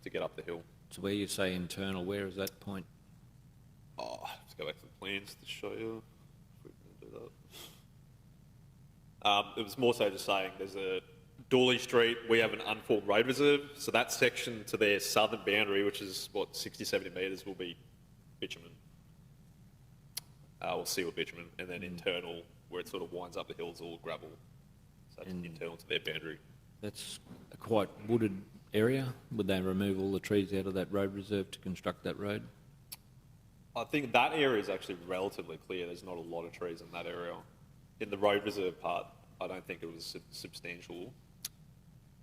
to get up the hill. So where you say internal, where is that point? Oh, let's go back to the plans to show you. If we can do that. It was more so just saying there's a Dawley Street, we have an unformed road reserve, so that section to their southern boundary, which is, 60, 70 metres, will be bitumen, or sealed bitumen, and then internal, where it sort of winds up the hills, all gravel. So that's internal to their boundary. That's a quite wooded area? Would they remove all the trees out of that road reserve to construct that road? I think that area is actually relatively clear. There's not a lot of trees in that area. In the road reserve part, I don't think it was substantial.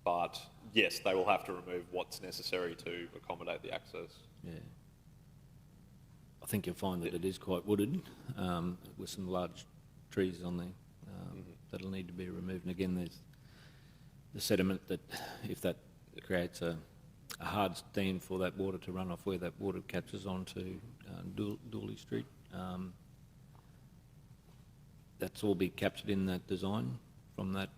But yes, they will have to remove what's necessary to accommodate the access. Yeah. I think you'll find that it is quite wooded, with some large trees on there that'll need to be removed. And again, there's the sediment that, if that creates a hard stand for that water to run off where that water catches onto Dooley Street, that's all be captured in that design from that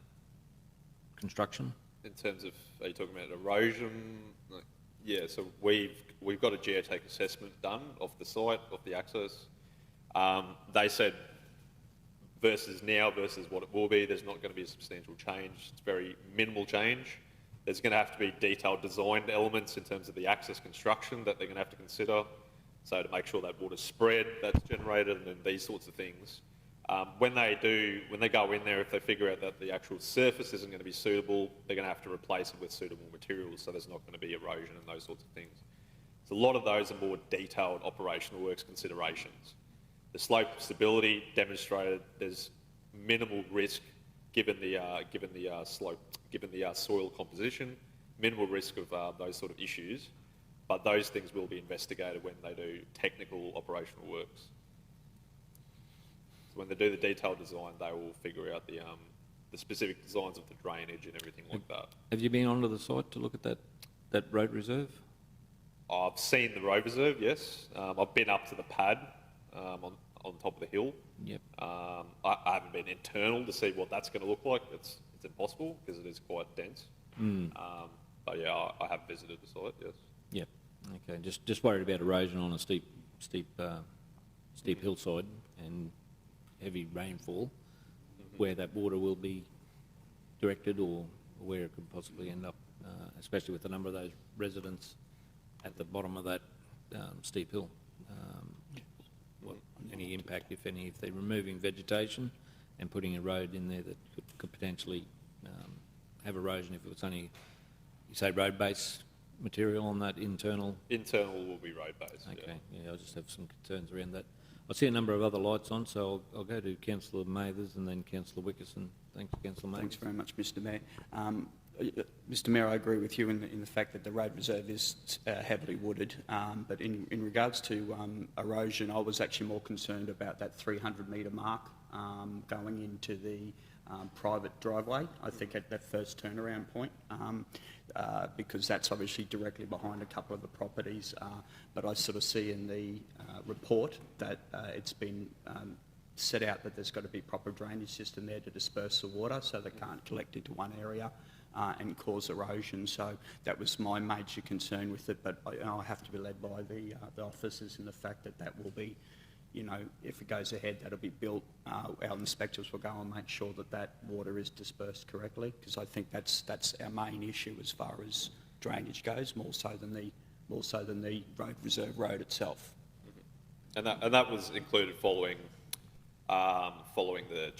construction. In terms of, are you talking about erosion? Like, yeah, so we've got a geotech assessment done of the site, of the access. They said versus now versus what it will be, there's not going to be a substantial change. It's very minimal change. There's going to have to be detailed designed elements in terms of the access construction that they're going to have to consider. So to make sure that water's spread that's generated and these sorts of things. When they go in there, if they figure out that the actual surface isn't going to be suitable, they're going to have to replace it with suitable materials, so there's not going to be erosion and those sorts of things. So a lot of those are more detailed operational works considerations. The slope stability demonstrated there's minimal risk given the soil composition, minimal risk of those sort of issues, but those things will be investigated when they do technical operational works. When they do the detailed design, they will figure out the specific designs of the drainage and everything like that. Have you been onto the site to look at that road reserve? I've seen the road reserve, yes. I've been up to the pad on top of the hill. Yep. I haven't been internal to see what that's going to look like. It's impossible because it is quite dense. But yeah, I have visited the site, yes. Yep. Okay. Just worried about erosion on a steep hillside and heavy rainfall, where that water will be directed or where it could possibly end up, especially with the number of those residents at the bottom of that steep hill. Any impact, if any, if they're removing vegetation and putting a road in there that could potentially have erosion if it was only, you say, road-based material on that internal? Internal will be road-based, Okay, yeah, I just have some concerns around that. I see a number of other lights on, so I'll go to Councillor Mathers and then Councillor Wickerson. Thanks, Councillor Mathers. Thanks very much, Mr Mayor. Mr Mayor, I agree with you in the fact that the road reserve is heavily wooded, but in regards to erosion, I was actually more concerned about that 300 metre mark going into the private driveway, I think at that first turnaround point, because that's obviously directly behind a couple of the properties, but I sort of see in the report that it's been set out that there's got to be proper drainage system there to disperse the water so they can't collect into one area and cause erosion. So that was my major concern with it, but I have to be led by the officers in the fact that that will be, you know, if it goes ahead, that'll be built. Our inspectors will go and make sure that that water is dispersed correctly, because I think that's our main issue as far as drainage goes, more so than the road reserve road itself. And that was included following the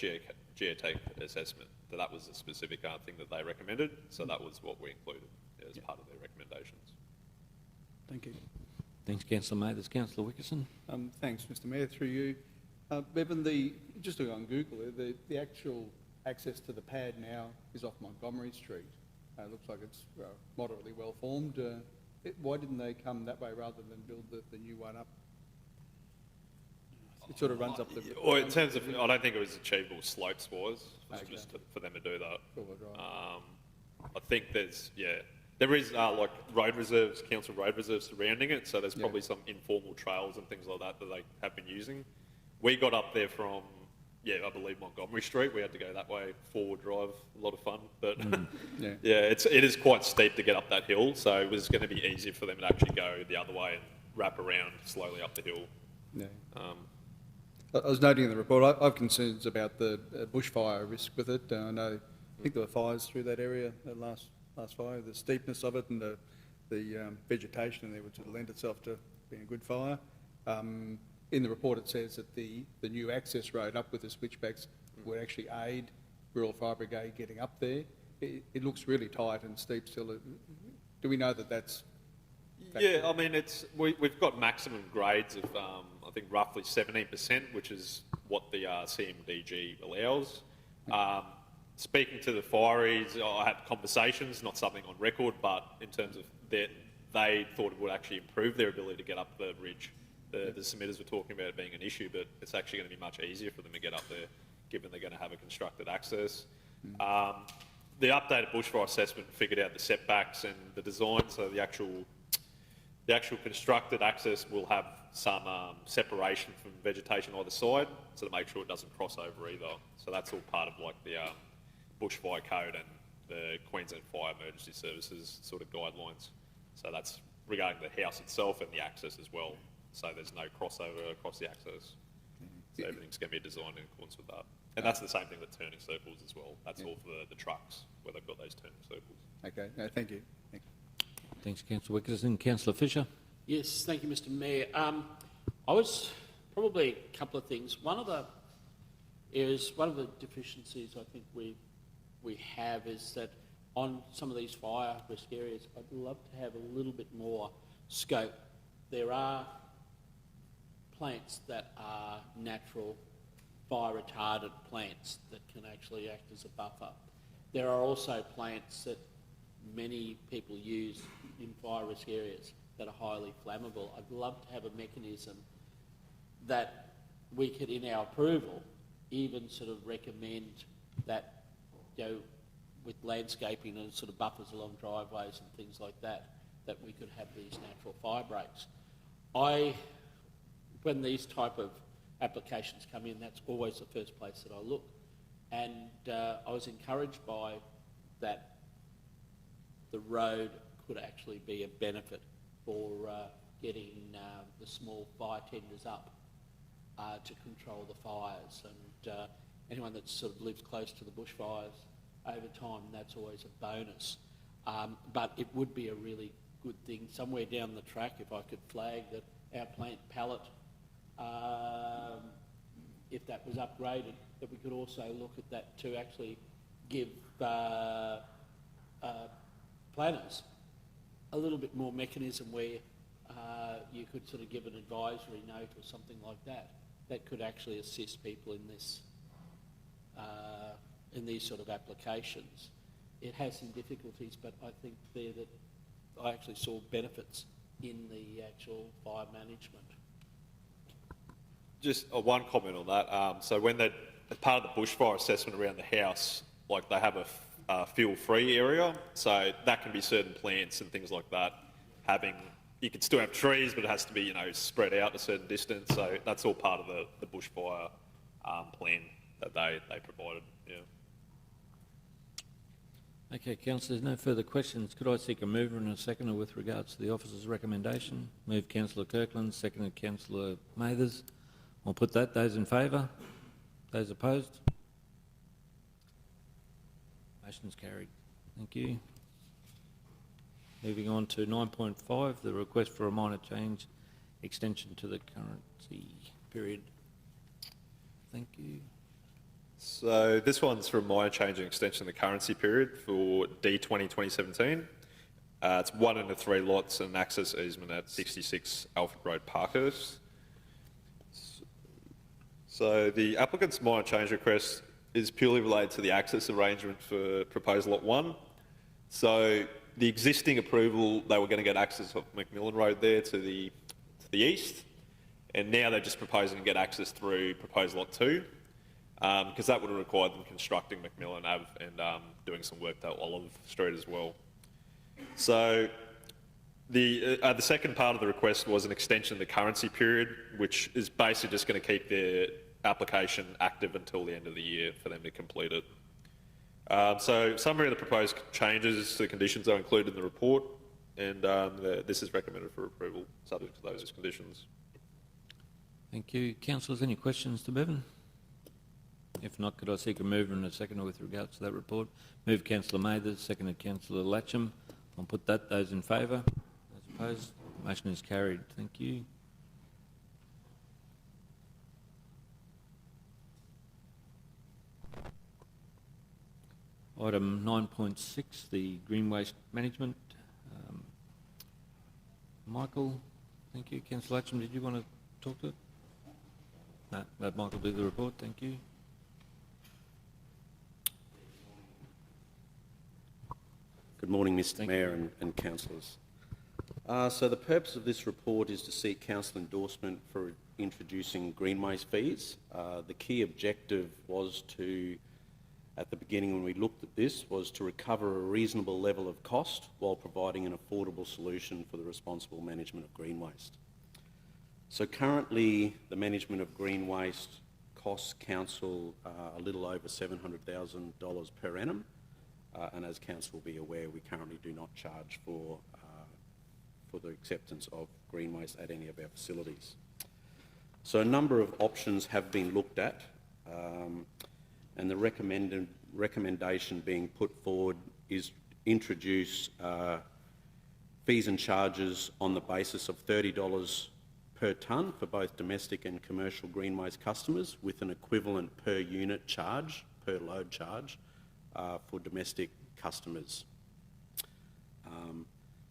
geotech assessment. That was a specific thing that they recommended, so that was what we included as part of their recommendations. Thank you. Thanks, Councillor Mathers. Councillor Wickerson. Thanks, Mr Mayor, through you. Bevan, just looking on Google, the actual access to the pad now is off Montgomery Street. It looks like it's moderately well formed. Why didn't they come that way rather than build the new one up? It sort of runs up the... Well, in terms of, I don't think it was achievable slopes-wise, just for them to do that. I think there is like road reserves, council road reserves surrounding it, so there's probably some informal trails and things like that they have been using. We got up there from, I believe Montgomery Street. We had to go that way, forward drive, a lot of fun. But it is quite steep to get up that hill, so it was going to be easier for them to actually go the other way and wrap around slowly up the hill. I was noting in the report, I have concerns about the bushfire risk with it. I think there were fires through that area, that last fire, the steepness of it and the vegetation in there, which would lend itself to being a good fire. In the report it says that the new access road up with the switchbacks would actually aid Rural Fire Brigade getting up there. It looks really tight and steep still. Do we know that that's... Yeah, I mean, we've got maximum grades of, I think, roughly 17%, which is what the CMDG allows. Speaking to the fireys, I had conversations, not something on record, but in terms of they thought it would actually improve their ability to get up the ridge. The submitters were talking about it being an issue, but it's actually going to be much easier for them to get up there, given they're going to have a constructed access. The updated bushfire assessment figured out the setbacks and the design, so the actual constructed access will have some separation from vegetation either side, so to make sure it doesn't cross over either. So that's all part of like the bushfire code and the Queensland Fire Emergency Services sort of guidelines. So that's regarding the house itself and the access as well. So there's no crossover across the access. So everything's going to be designed in accordance with that. And that's the same thing with turning circles as well. That's all for the trucks, where they've got those turning circles. Okay, no, thank you. Thank you. Thanks, Councillor Wickerson. Councillor Fisher. Yes, thank you, Mr Mayor. I was probably a couple of things. One of the deficiencies I think we have is that on some of these fire risk areas, I'd love to have a little bit more scope. There are plants that are natural fire retardant plants that can actually act as a buffer. There are also plants that many people use in fire risk areas that are highly flammable. I'd love to have a mechanism that we could, in our approval, even sort of recommend that, you know, with landscaping and sort of buffers along driveways and things like that, that we could have these natural fire breaks. When these type of applications come in, that's always the first place that I look. And I was encouraged by that the road could actually be a benefit for getting the small fire tenders up to control the fires. And anyone that sort of lives close to the bushfires over time, that's always a bonus. But it would be a really good thing somewhere down the track if I could flag that our plant pallet, if that was upgraded, that we could also look at that to actually give planners a little bit more mechanism where you could sort of give an advisory note or something like that, that could actually assist people in this, in these sort of applications. It has some difficulties, but I think there that I actually saw benefits in the actual fire management. Just one comment on that. So when they, as part of the bushfire assessment around the house, like they have a fuel-free area, so that can be certain plants and things like that. You can still have trees, but it has to be, you know, spread out a certain distance. So that's all part of the bushfire plan that they provided. Yeah. Okay, councillors, no further questions. Could I seek a mover and a seconder with regards to the officer's recommendation? Move Councillor Kirkland, seconded Councillor Mathers. I'll put that. Those in favour? Those opposed? Motion's carried. Thank you. Moving on to 9.5, the request for a minor change extension to the currency period. Thank you. So this one's for a minor change and extension of the currency period for D20 2017. It's 1 into 3 lots and access easement at 66 Alfred Road, Parkhurst. So the applicant's minor change request is purely related to the access arrangement for proposed lot 1. So the existing approval, they were going to get access off Macmillan Road there to the east, and now they're just proposing to get access through proposed lot 2, because that would have required them constructing Macmillan Ave and doing some work to Olive Street as well. So the second part of the request was an extension of the currency period, which is basically just going to keep their application active until the end of the year for them to complete it. So summary of the proposed changes to the conditions are included in the report, and this is recommended for approval subject to those conditions. Thank you. Councillors, any questions to Bevan? If not, could I seek a mover and a seconder with regards to that report? Move Councillor Mathers, seconded Councillor Latcham. I'll put that. Those in favour? Those opposed? Motion is carried. Thank you. Item 9.6, the green waste management. Michael, thank you. Councillor Latcham, did you want to talk to it? No, let Michael do the report, thank you. Good morning, Mr Mayor and councillors. So the purpose of this report is to seek council endorsement for introducing green waste fees. The key objective was to, at the beginning when we looked at this, was to recover a reasonable level of cost while providing an affordable solution for the responsible management of green waste. So currently the management of green waste costs council a little over $700,000 per annum. And as council will be aware, we currently do not charge for the acceptance of green waste at any of our facilities. So a number of options have been looked at, and the recommendation being put forward is introduce fees and charges on the basis of $30 per tonne for both domestic and commercial green waste customers, with an equivalent per unit charge, per load charge, for domestic customers.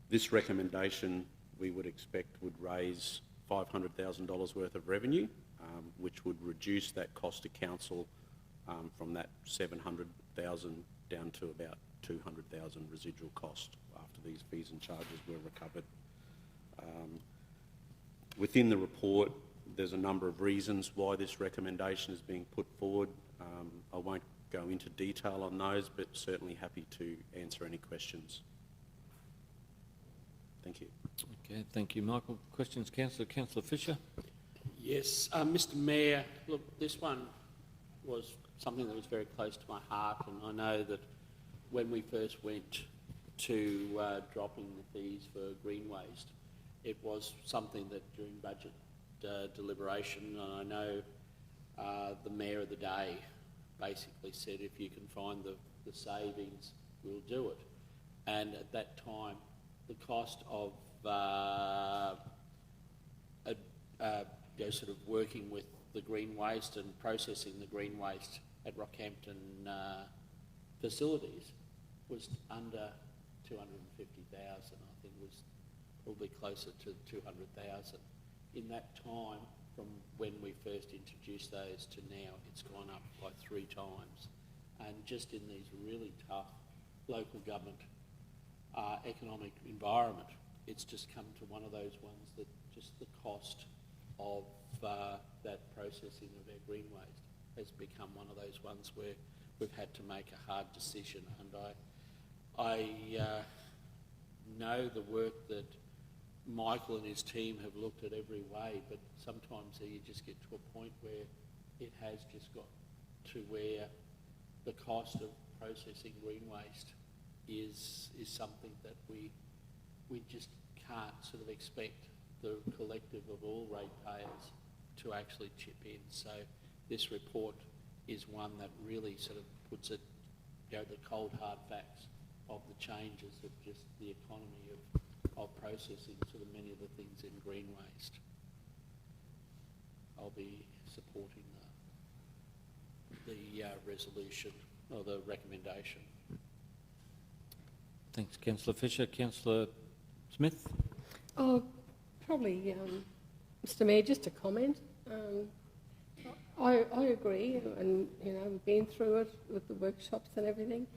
This recommendation we would expect would raise $500,000 worth of revenue, which would reduce that cost to council from that $700,000 down to about $200,000 residual cost after these fees and charges were recovered. Within the report, there's a number of reasons why this recommendation is being put forward. I won't go into detail on those, but certainly happy to answer any questions. Thank you. Okay, thank you, Michael. Questions, Councillor? Councillor Fisher? Yes, Mr Mayor, look, this one was something that was very close to my heart, and I know that when we first went to dropping the fees for green waste, it was something that during budget deliberation, and I know the Mayor of the day basically said, if you can find the savings, we'll do it. And at that time, the cost of sort of working with the green waste and processing the green waste at Rockhampton facilities was under 250,000. I think it was probably closer to 200,000. In that time, from when we first introduced those to now, it's gone up by 3 times. And just in these really tough local government economic environment, it's just come to one of those ones that just the cost of that processing of our green waste has become one of those ones where we've had to make a hard decision. And I know the work that Michael and his team have looked at every way, but sometimes you just get to a point where it has just got to where the cost of processing green waste is something that we just can't sort of expect the collective of all ratepayers to actually chip in. So this report is one that really sort of puts it, the cold hard facts of the changes of just the economy of processing sort of many of the things in green waste. I'll be supporting the resolution or the recommendation. Thanks, Councillor Fisher. Councillor Smith? Oh, probably, Mr Mayor, just a comment. I agree, and we've been through it with the workshops and everything,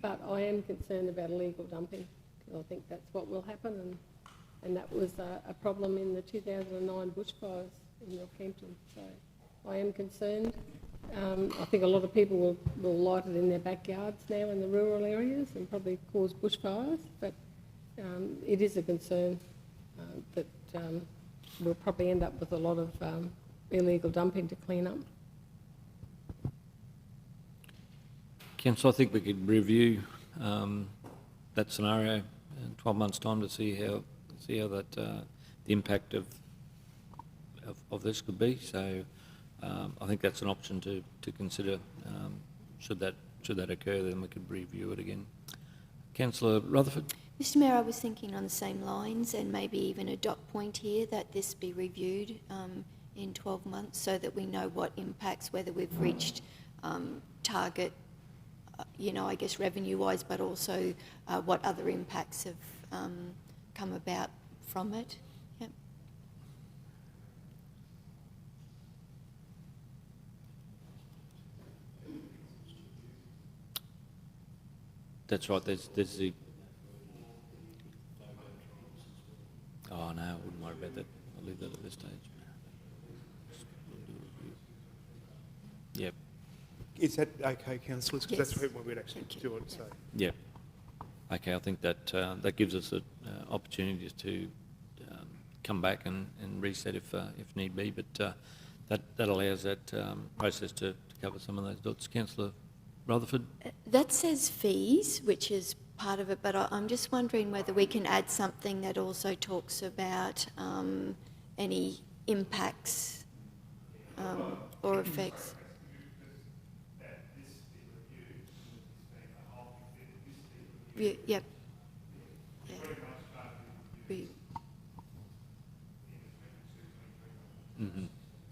but I am concerned about illegal dumping, because I think that's what will happen, and that was a problem in the 2009 bushfires in Rockhampton. So I am concerned. I think a lot of people will light it in their backyards now in the rural areas and probably cause bushfires, but it is a concern that we'll probably end up with a lot of illegal dumping to clean up. Councillor, I think we could review that scenario in 12 months' time to see how that the impact of this could be. So I think that's an option to consider. Should that occur, then we could review it again. Councillor Rutherford. Mr Mayor, I was thinking on the same lines, and maybe even a dot point here that this be reviewed in 12 months so that we know what impacts, whether we've reached target, I guess revenue-wise, but also what other impacts have come about from it. Yep. That's right, there's the... Oh no, I wouldn't worry about that. I'll leave that at this stage. Yep, Is that okay, councillors? Because Yes. that's when we'd actually do it, so. yep. Okay, I think that that gives us an opportunity to come back and reset if need be, but that allows that process to cover some of those dots. Councillor Rutherford? That says fees, which is part of it, but I'm just wondering whether we can add something that also talks about any impacts or effects. Yep. Yeah.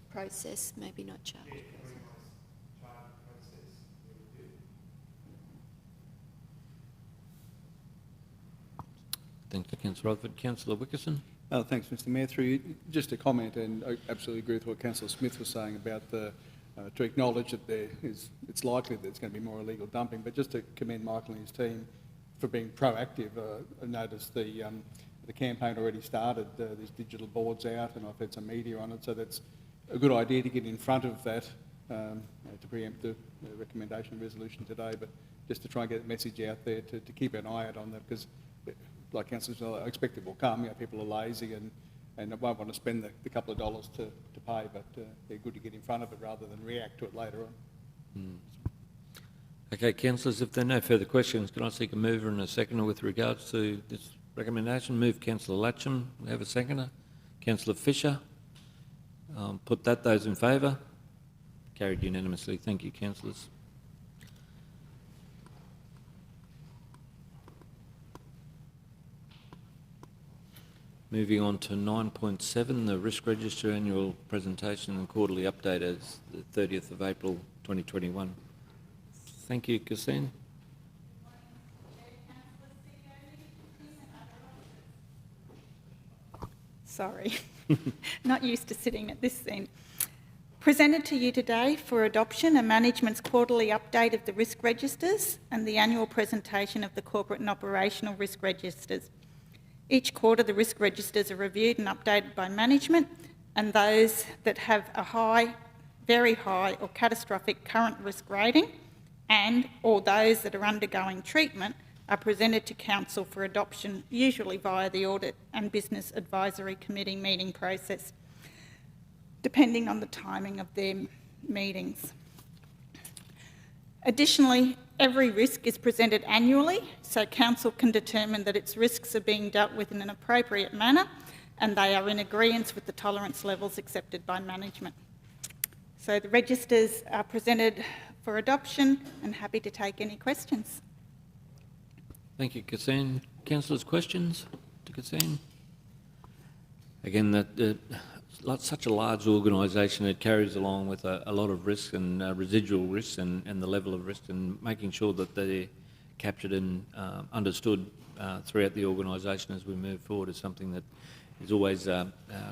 Process, maybe not charge. Thank you, Councillor Rutherford. Councillor Wickerson? Thanks, Mr Mayor. Through you, just a comment, and I absolutely agree with what Councillor Smith was saying about to acknowledge that it's likely that there's going to be more illegal dumping, but just to commend Michael and his team for being proactive. I noticed the campaign already started. There's digital boards out, and I've had some media on it, so that's a good idea to get in front of that, to preempt the recommendation and resolution today, but just to try and get the message out there to keep an eye out on that, because like Councillor said, I expect it will come. People are lazy and won't want to spend the couple of dollars to pay, but they're good to get in front of it rather than react to it later on. Okay, councillors, if there are no further questions, can I seek a mover and a seconder with regards to this recommendation? Move Councillor Latcham. We have a seconder. Councillor Fisher. Put that. Those in favour? Carried unanimously. Thank you, councillors. Moving on to 9.7, the Risk Register Annual Presentation and Quarterly Update as the 30th of April 2021. Thank you, Cassine. Sorry, not used to sitting at this scene. Presented to you today for adoption are management's quarterly update of the risk registers and the annual presentation of the corporate and operational risk registers. Each quarter, the risk registers are reviewed and updated by management, and those that have a high, very high or catastrophic current risk rating or those that are undergoing treatment are presented to Council for adoption, usually via the Audit and Business Advisory Committee meeting process, depending on the timing of their meetings. Additionally, every risk is presented annually, so Council can determine that its risks are being dealt with in an appropriate manner and they are in agreement with the tolerance levels accepted by management. So the registers are presented for adoption, and happy to take any questions. Thank you, Cassine. Councillors, questions to Cassine? Again, such a large organisation, it carries along with a lot of risks and residual risks and the level of risk, and making sure that they're captured and understood throughout the organisation as we move forward is something that is always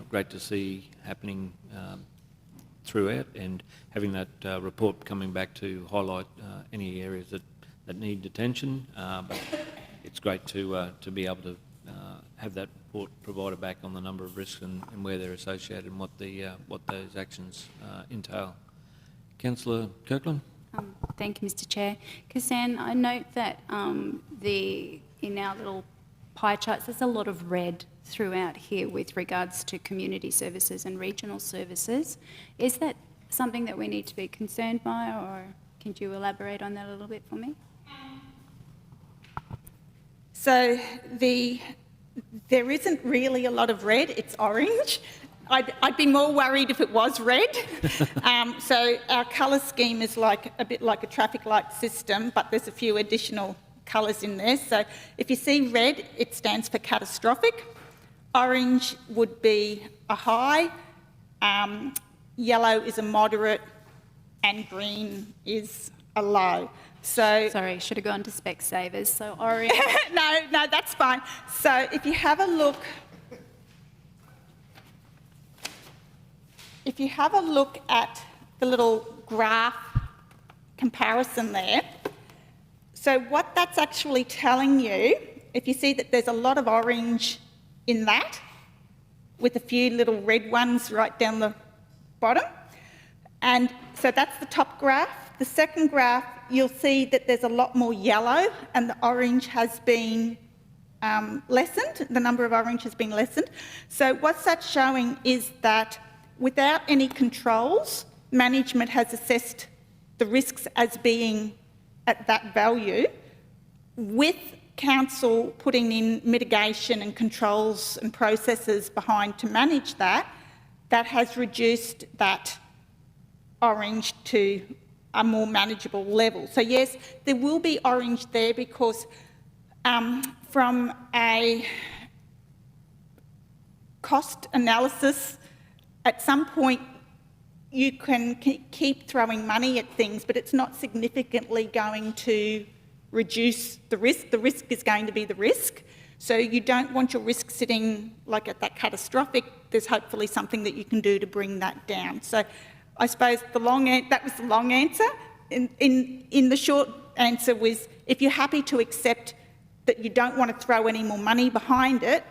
great to see happening throughout, and having that report coming back to highlight any areas that need attention. But it's great to be able to have that report provided back on the number of risks and where they're associated and what those actions entail. Councillor Kirkland. Thank you, Mr Chair. Cassane, I note that in our little pie charts, there's a lot of red throughout here with regards to community services and regional services. Is that something that we need to be concerned by, or can you elaborate on that a little bit for me? So there isn't really a lot of red, it's orange. I'd be more worried if it was red. So our colour scheme is a bit like a traffic light system, but there's a few additional colours in there. So if you see red, it stands for catastrophic. Orange would be a high, yellow is a moderate, and green is a low. So sorry, should have gone to Specsavers. So orange. no, that's fine. So if you have a look if you have a look at the little graph comparison there, so what that's actually telling you, if you see that there's a lot of orange in that, with a few little red ones right down the bottom, and so that's the top graph. The second graph, you'll see that there's a lot more yellow and the orange has been lessened, the number of orange has been lessened. So what's that showing is that without any controls, management has assessed the risks as being at that value. With council putting in mitigation and controls and processes behind to manage that, that has reduced that orange to a more manageable level. So yes, there will be orange there because from a cost analysis, at some point you can keep throwing money at things, but it's not significantly going to reduce the risk. The risk is going to be the risk. So you don't want your risk sitting like at that catastrophic. There's hopefully something that you can do to bring that down. So I suppose that was the long answer. In the short answer was, if you're happy to accept that you don't want to throw any more money behind it,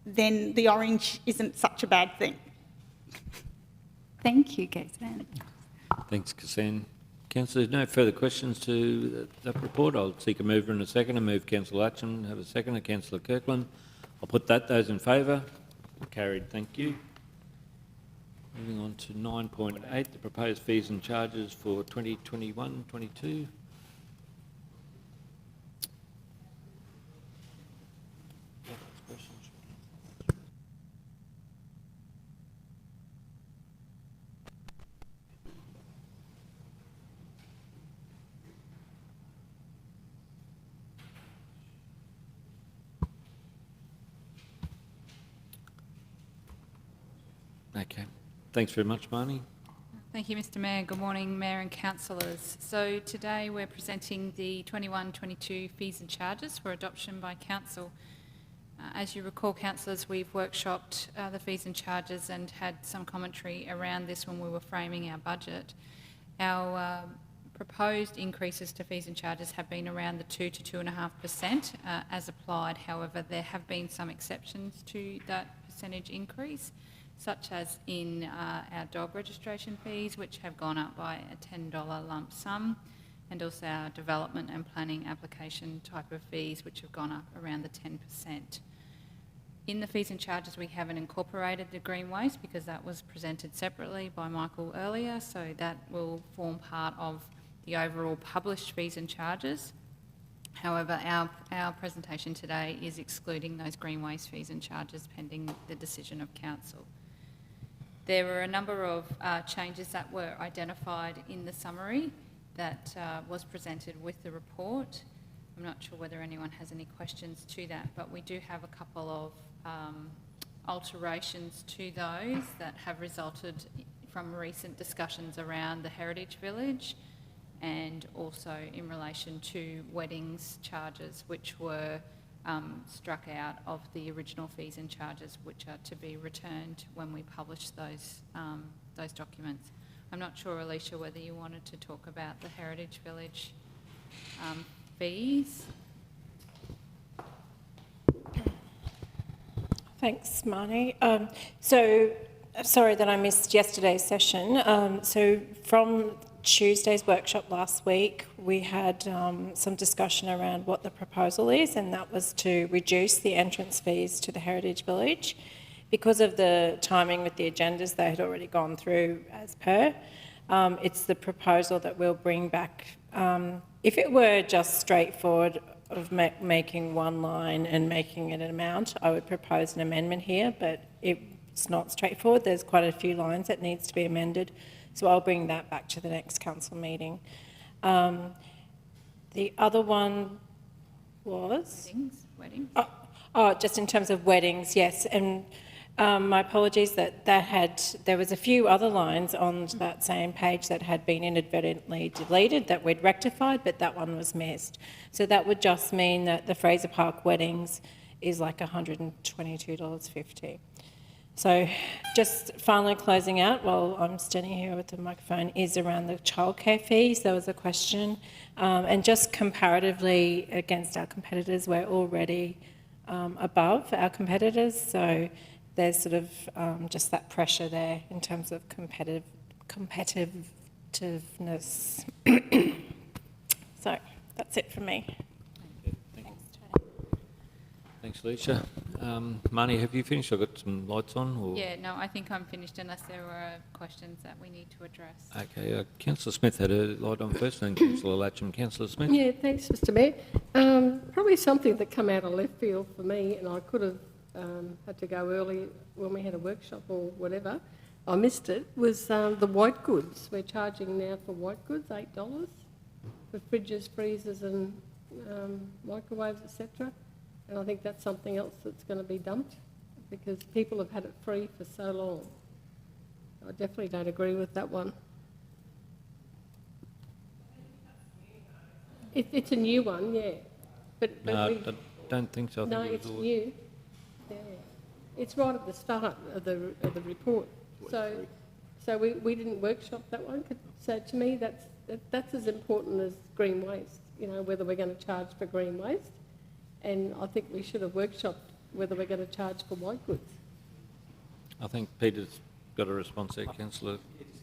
then the orange isn't such a bad thing. Thank you, Cassandra. Thanks, Cassandra. Councillor, no further questions to that report. I'll seek a mover and a second. I move Councillor Atcham, have a second. Councillor Kirkland. I'll put that. Those in favour? Carried. Thank you. Moving on to 9.8, the proposed fees and charges for 2021-22. Okay. Thanks very much, Marnie. Thank you, Mr Mayor. Good morning, Mayor and councillors. So today we're presenting the 21-22 fees and charges for adoption by council. As you recall, councillors, we've workshopped the fees and charges and had some commentary around this when we were framing our budget. Our proposed increases to fees and charges have been around the 2 to 2.5% as applied. However, there have been some exceptions to that percentage increase, such as in our dog registration fees, which have gone up by a $10 lump sum, and also our development and planning application type of fees, which have gone up around the 10%. In the fees and charges, we haven't incorporated the green waste because that was presented separately by Michael earlier, so that will form part of the overall published fees and charges. However, our presentation today is excluding those green waste fees and charges pending the decision of council. There were a number of changes that were identified in the summary that was presented with the report. I'm not sure whether anyone has any questions to that, but we do have a couple of alterations to those that have resulted from recent discussions around the Heritage Village and also in relation to weddings charges, which were struck out of the original fees and charges, which are to be returned when we publish those documents. I'm not sure, Alicia, whether you wanted to talk about the Heritage Village fees. Thanks, Marnie. So, sorry that I missed yesterday's session. So from Tuesday's workshop last week, we had some discussion around what the proposal is, and that was to reduce the entrance fees to the Heritage Village. Because of the timing with the agendas, they had already gone through as per. It's the proposal that we'll bring back. If it were just straightforward of making one line and making it an amount, I would propose an amendment here, but it's not straightforward. There's quite a few lines that needs to be amended. So I'll bring that back to the next council meeting. The other one was... Weddings. Oh, just in terms of weddings, yes. And my apologies that there was a few other lines on that same page that had been inadvertently deleted that we'd rectified, but that one was missed. So that would just mean that the Fraser Park weddings is like $122.50. So just finally closing out while I'm standing here with the microphone is around the childcare fees. There was a question. And just comparatively against our competitors, we're already above our competitors. So there's sort of just that pressure there in terms of competitiveness. So that's it from me. Thanks, Alicia. Marnie, have you finished? I've got some lights on. Or? Yeah, no, I think I'm finished unless there were questions that we need to address. Okay, Councillor Smith had a light on first, then Councillor Latcham. Councillor Smith? Yeah, thanks, Mr Mayor. Probably something that come out of left field for me, and I could have had to go early when we had a workshop or whatever. I missed it, was the white goods. We're charging now for white goods $8 for fridges, freezers and microwaves, etc. And I think that's something else that's going to be dumped because people have had it free for so long. I definitely don't agree with that one. It's a new one, yeah. But No, I don't think so. I no, think it's it was new. Yeah. It's right at the start of the report. So we didn't workshop that one. So to me, that's as important as green waste. You know, whether we're going to charge for green waste, and I think we should have workshopped whether we're going to charge for white goods. I think Peter's got a response there, Councillor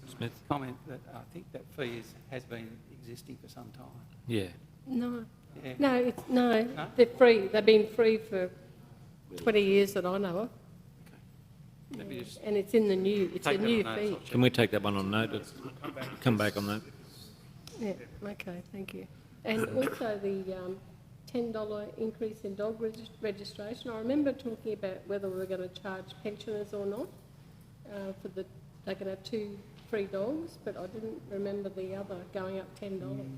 Smith. Comment that I think that fee has been existing for some time. Yeah. No, Yeah. no, they're free. They've been free for 20 years that I know of. Maybe just And it's in the new. It's a take that new on notice, fee. I'll check. Can we take that one on notice? Come back on that. Yeah. Okay. Thank you. And also the $10 increase in dog registration. I remember talking about whether we were going to charge pensioners or not. They can have 2 free dogs, but I didn't remember the other going up $10.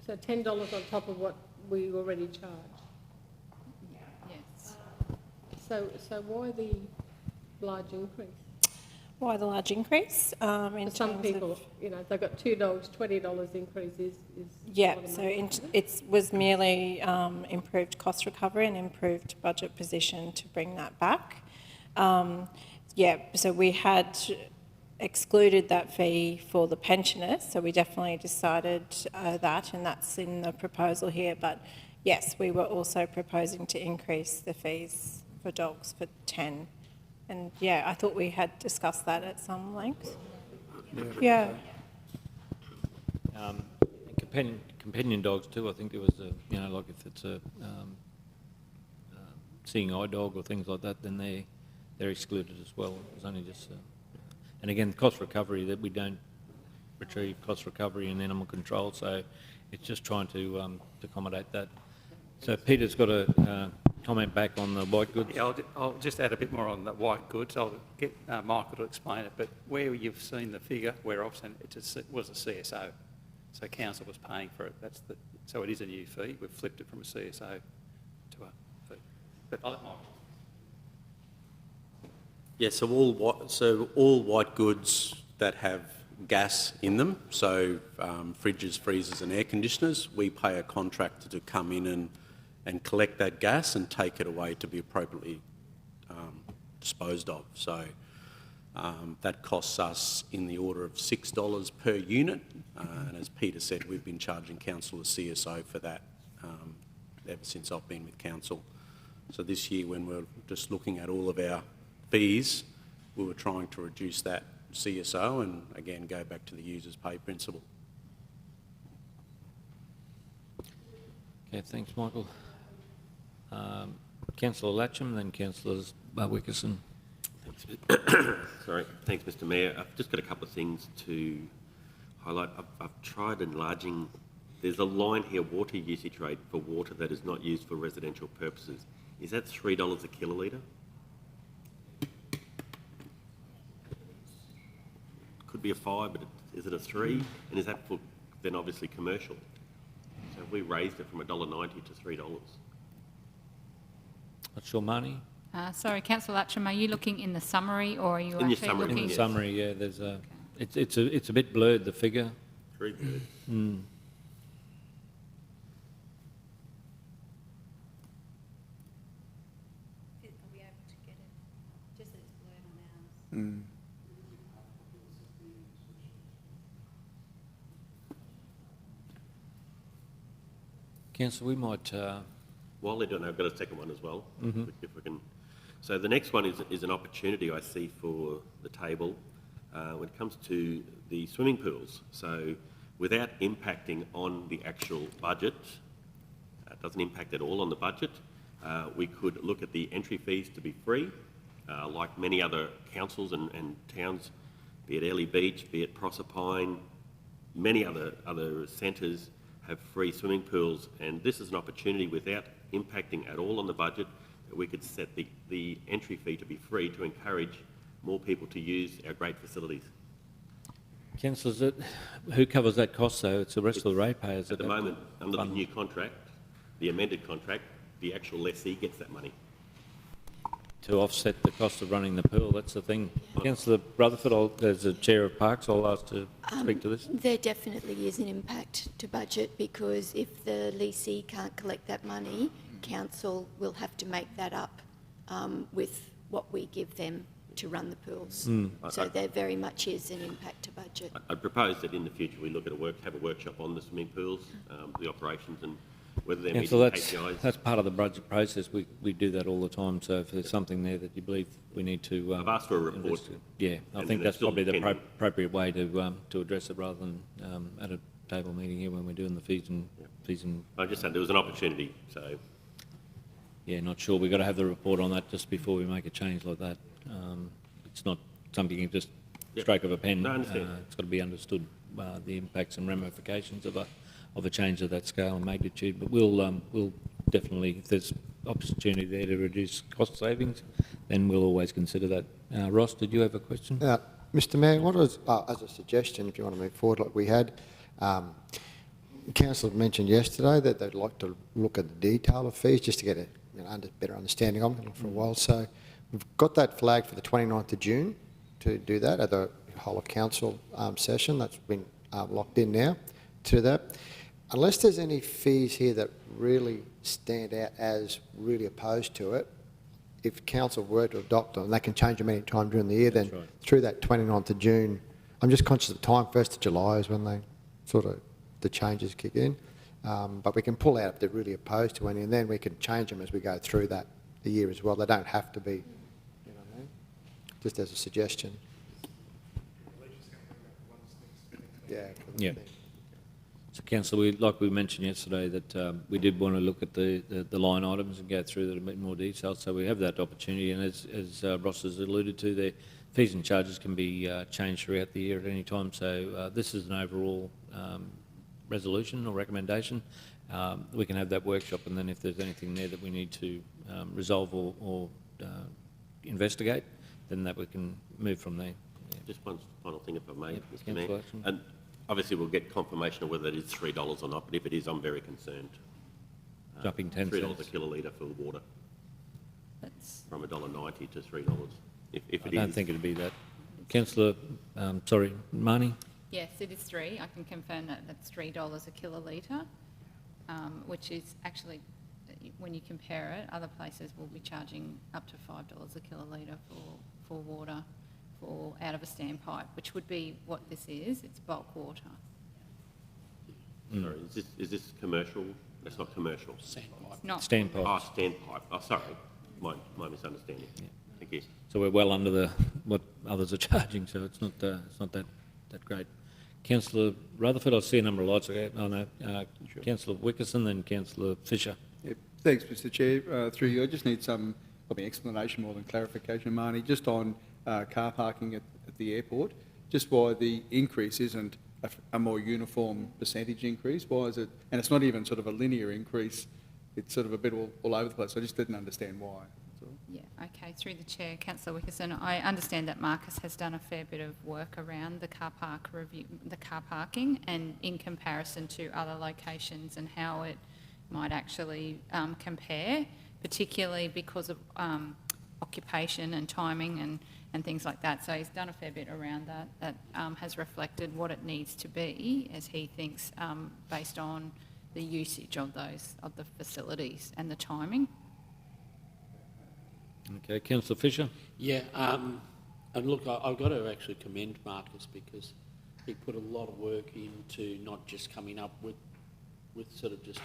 So $10 on top of what we already charge. Yes. So why the large increase? Why the large increase? In For some terms people, of, you know, if they've got 2 dogs, $20 increase is yeah, a lot of so money. it was merely improved cost recovery and improved budget position to bring that back. Yeah, so we had excluded that fee for the pensioners, so we definitely decided that, and that's in the proposal here. But yes, we were also proposing to increase the fees for dogs for 10. And yeah, I thought we had discussed that at some length. Yeah. And companion dogs too. I think there was you know, like if it's a seeing eye dog or things like that, then they're excluded as well. It was only just, and again, cost recovery, that we don't retrieve cost recovery in animal control, so it's just trying to accommodate that. So Peter's got a comment back on the white goods. Yeah, I'll just add a bit more on the white goods. I'll get Michael to explain it, but where you've seen the figure, where I've seen it, was a CSO. So council was paying for it. So it is a new fee. We've flipped it from a CSO to a fee. But I'll let Michael. Yeah, so all white goods that have gas in them, so fridges, freezers and air conditioners, we pay a contractor to come in and collect that gas and take it away to be appropriately disposed of. So that costs us in the order of $6 per unit, and as Peter said, we've been charging council a CSO for that ever since I've been with council. So this year, when we're just looking at all of our fees, we were trying to reduce that CSO and again go back to the users pay principle. Okay, thanks, Michael. Councillor Latcham, then Councillors Wickerson. Sorry, thanks, Mr. Mayor. I've just got a couple of things to highlight. I've tried enlarging. There's a line here: water usage rate for water that is not used for residential purposes. Is that $3 a kilolitre? Could be a 5, but is it a 3? And is that for then obviously commercial? So have we raised it from $1.90 to $3? Not sure, Marnie? Sorry, Councillor Latcham, are you looking in the summary or are you In your actually summary, looking... In the yes. summary, yeah, there's a... It's a bit blurred, the figure. Very good. Mm. Councillor, we might... While they're doing that, I've got a second one as well, if we can. So the next one is an opportunity I see for the table when it comes to the swimming pools. So without impacting on the actual budget, it doesn't impact at all on the budget, we could look at the entry fees to be free, like many other councils and towns, be it Airlie Beach, be it Proserpine, many other centres have free swimming pools, and this is an opportunity without impacting at all on the budget that we could set the entry fee to be free to encourage more people to use our great facilities. Councillors, who covers that cost though? It's the rest of the ratepayers. At the moment, under the new contract, the amended contract, the actual lessee gets that money. To offset the cost of running the pool, that's the thing. Councillor Rutherford, as the Chair of Parks, I'll ask to speak to this. There definitely is an impact to budget because if the lessee can't collect that money, council will have to make that up with what we give them to run the pools. So there very much is an impact to budget. I'd propose that in the future we look at have a workshop on the swimming pools, the operations, and whether they're meeting KPIs. That's part of the budget process. We do that all the time. So if there's something there that you believe we need to... I've asked for a report. Yeah, I think that's probably the appropriate way to address it rather than at a table meeting here when we're doing the fees and... I just said there was an opportunity, so... Yeah, not sure. We've got to have the report on that just before we make a change like that. It's not something you just stroke of a pen. No, I understand. It's got to be understood, the impacts and ramifications of a change of that scale and magnitude. But we'll definitely, if there's opportunity there to reduce cost savings, then we'll always consider that. Ross, did you have a question? Mr Mayor, what was, as a suggestion, if you want to move forward like we had, Council mentioned yesterday that they'd like to look at the detail of fees just to get a better understanding of them for a while. So we've got that flagged for the 29th of June to do that at the whole of council session. That's been locked in now to that. Unless there's any fees here that really stand out as really opposed to it, if council were to adopt them, and they can change them any time during the year, then through that 29th of June, I'm just conscious of the time, 1st of July is when they the changes kick in. But we can pull out if they're really opposed to any, and then we can change them as we go through the year as well. They don't have to be, you know what I mean? Just as a suggestion. Yeah. So, Councillor, like we mentioned yesterday, that we did want to look at the line items and go through that in a bit more detail. So we have that opportunity, and as Ross has alluded to, the fees and charges can be changed throughout the year at any time. So this is an overall resolution or recommendation. We can have that workshop, and then if there's anything there that we need to resolve or investigate, then that we can move from there. Yeah. Just one final thing, if I may, Mr Mayor. And obviously we'll get confirmation of whether it is $3 or not, but if it is, I'm very concerned. Jumping 10 $3 cents. a kilolitre for water. That's... From $1.90 to $3. If it I don't think it'd be that. Councillor, Marnie? Yes, it is 3. I can confirm that that's $3 a kilolitre, which is actually, when you compare it, other places will be charging up to $5 a kilolitre for water out of a standpipe, which would be what this is. It's bulk water. Sorry, is this commercial? That's not commercial. It's not. Standpipe. Oh, standpipe. Oh, sorry. My misunderstanding. Yeah. Thank you. So we're well under what others are charging, so it's not that great. Councillor Rutherford, I see a number of lights. Oh no, Councillor Wickerson, then Councillor Fisher. Yep. Thanks, Mr Chair. Through you, I just need some probably explanation more than clarification, Marnie, just on car parking at the airport, just why the increase isn't a more uniform percentage increase. Why is it, and it's not even sort of a linear increase, it's sort of a bit all over the place. I just didn't understand why. Yeah, okay. Through the Chair, Councillor Wickerson, I understand that Marcus has done a fair bit of work around the car parking and in comparison to other locations and how it might actually compare, particularly because of occupation and timing and things like that. So he's done a fair bit around that has reflected what it needs to be, as he thinks, based on the usage of the facilities and the timing. Okay, Councillor Fisher. Yeah, And look, I've got to actually commend Marcus because he put a lot of work into not just coming up with sort of just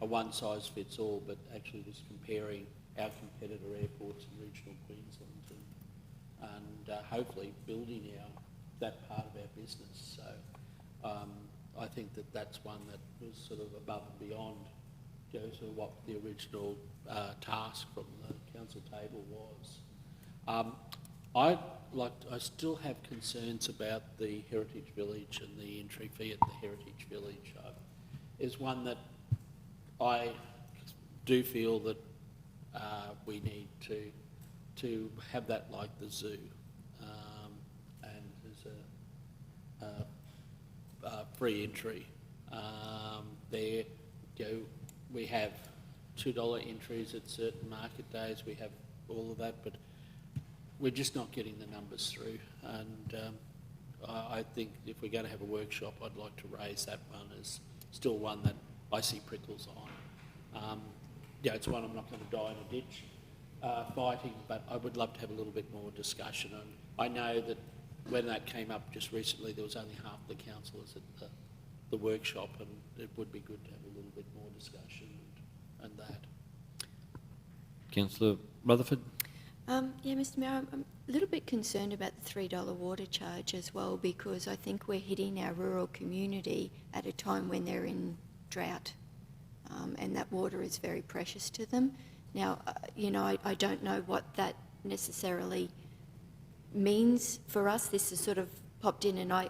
a one-size-fits-all, but actually just comparing our competitor airports in regional Queensland and hopefully building that part of our business. So I think that's one that was sort of above and beyond to what the original task from the council table was. I still have concerns about the Heritage Village and the entry fee at the Heritage Village. Is one that I do feel that we need to have that like the zoo, and there's a free entry there. We have $2 entries at certain market days. We have all of that, but we're just not getting the numbers through. And I think if we're going to have a workshop, I'd like to raise that one as still one that I see prickles on. It's one I'm not going to die in a ditch fighting, but I would love to have a little bit more discussion. And I know that when that came up just recently, there was only half the councillors at the workshop, and it would be good to have a little bit more discussion and that. Councillor Rutherford? Yeah, Mr Mayor, I'm a little bit concerned about the $3 water charge as well, because I think we're hitting our rural community at a time when they're in drought, and that water is very precious to them. Now, I don't know what that necessarily means for us. This has sort of popped in, and I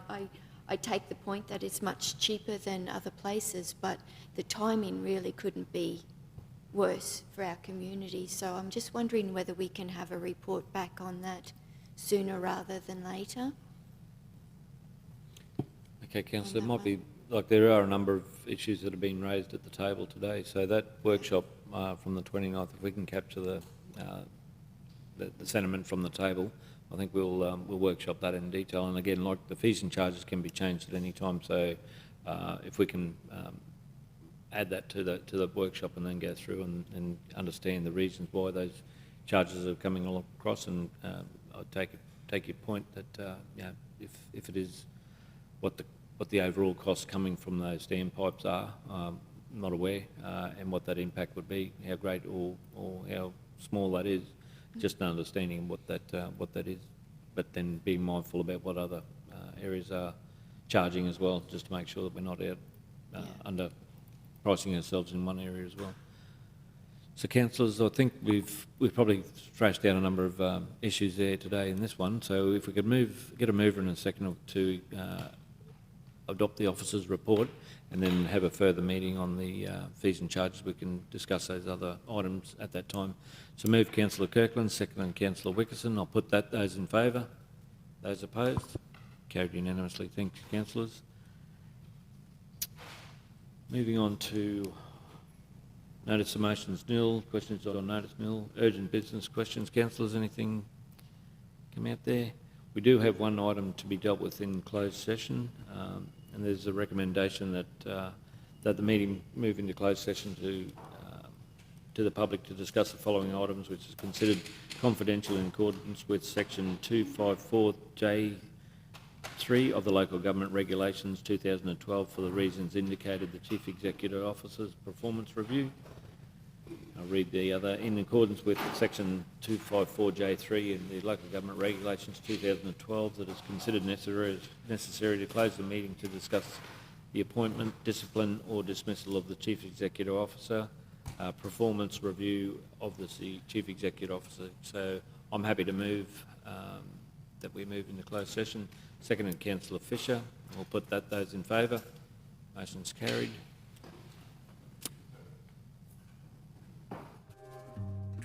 take the point that it's much cheaper than other places, but the timing really couldn't be worse for our community. So I'm just wondering whether we can have a report back on that sooner rather than later. Okay, Councillor, it might be, like there are a number of issues that have been raised at the table today, so that workshop from the 29th, if we can capture the sentiment from the table, I think we'll workshop that in detail. And again, like the fees and charges can be changed at any time, so if we can add that to the workshop and then go through and understand the reasons why those charges are coming all across, and I'll take your point that if it is what the overall costs coming from those dam pipes are, not aware, and what that impact would be, how great or how small that is, just an understanding what that is, but then being mindful about what other areas are charging as well, just to make sure that we're not out under pricing ourselves in one area as well. So, councillors, I think we've probably thrashed out a number of issues there today in this one. So, if we could get a mover in a second to adopt the officer's report, and then have a further meeting on the fees and charges, we can discuss those other items at that time. So, move Councillor Kirkland, second Councillor Wickerson. I'll put that. Those in favour? Those opposed? Carried unanimously. Thank you, councillors. Moving on to notice of motions nil, questions on notice nil, urgent business questions. Councillors, anything come out there? We do have one item to be dealt with in closed session, and there's a recommendation that the meeting move into closed session to the public to discuss the following items, which is considered confidential in accordance with section 254J3 of the Local Government Regulations 2012 for the reasons indicated. The Chief Executive Officer's performance review. I'll read the other. In accordance with section 254J3 in the Local Government Regulations 2012, that is considered necessary to close the meeting to discuss the appointment, discipline or dismissal of the Chief Executive Officer, performance review of the Chief Executive Officer. So I'm happy to move that we move into closed session. Seconded Councillor Fisher. We'll put that. Those in favour? Motion's carried.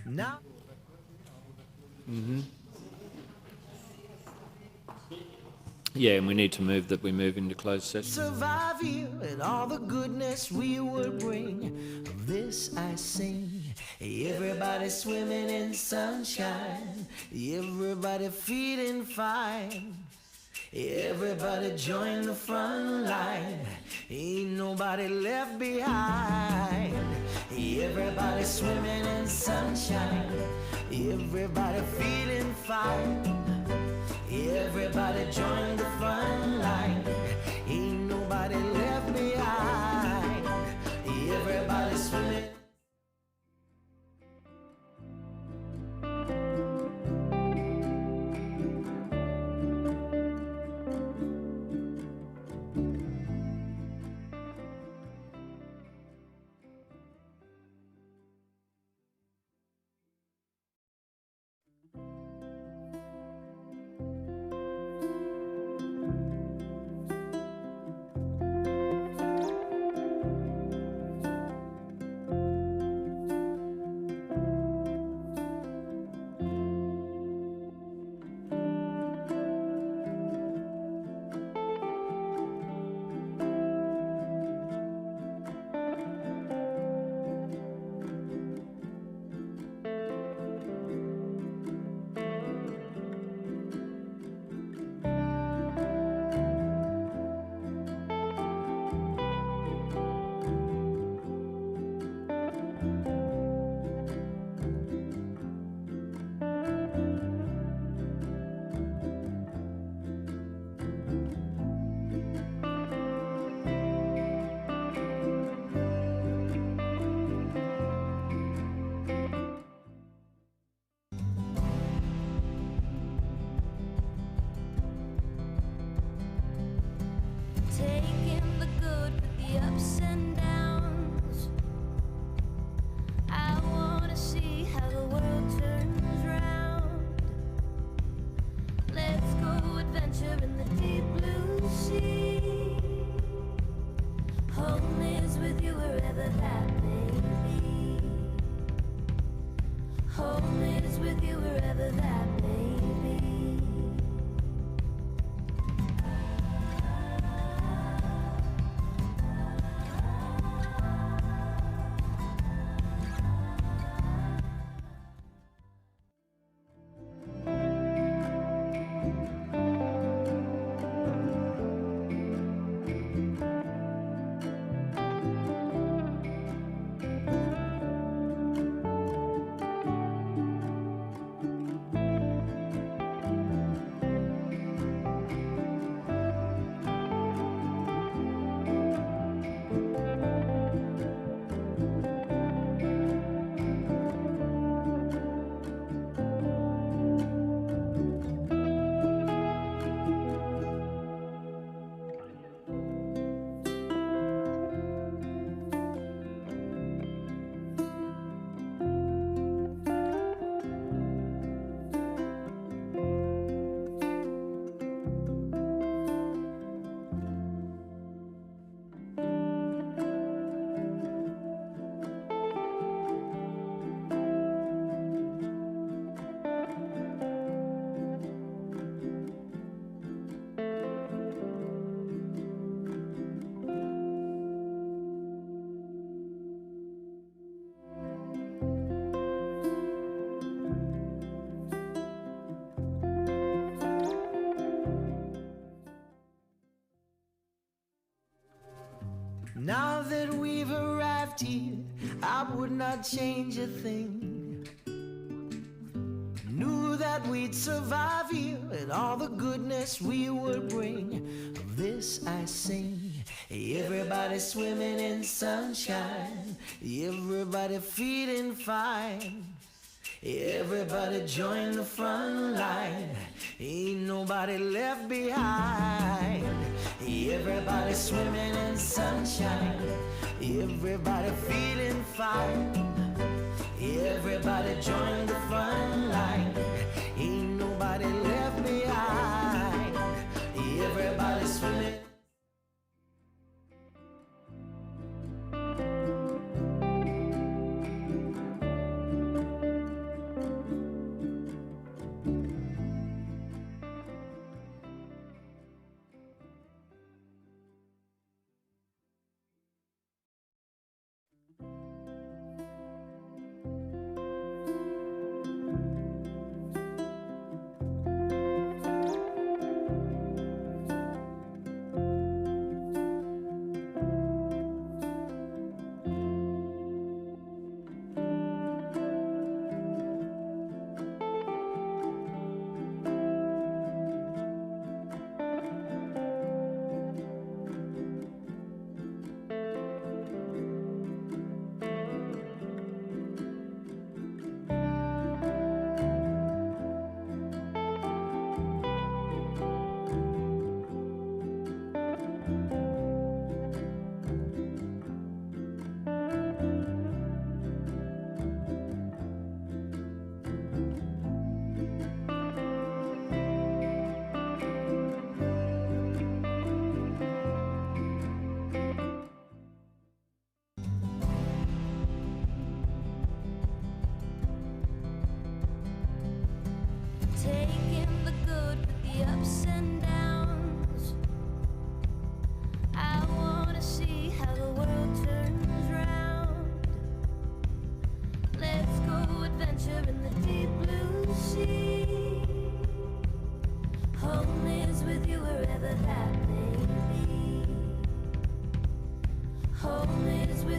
Now. Yeah, and we need to move that we move into closed session. Survive here and all the goodness we will bring. Of this I sing. Everybody swimming in sunshine. Everybody feeling fine. Everybody join the front line. Ain't nobody left behind. Everybody swimming in sunshine. Everybody feeling fine. Everybody join the front line. Ain't nobody left behind. Everybody swimming. Taking the good with the ups and downs. I wanna see how the world turns round. Let's go adventure in the deep blue sea. Home is with you wherever that may be. Home is with you wherever that may be. Now that we've arrived here, I would not change a thing. Knew that we'd survive here and all the goodness we would bring. Of this I sing. Everybody swimming in sunshine. Everybody feeling fine. Everybody join the front line. Ain't nobody left behind. Everybody swimming in sunshine. Everybody feeling fine. Everybody join the front line. Ain't nobody left behind. Everybody swimming.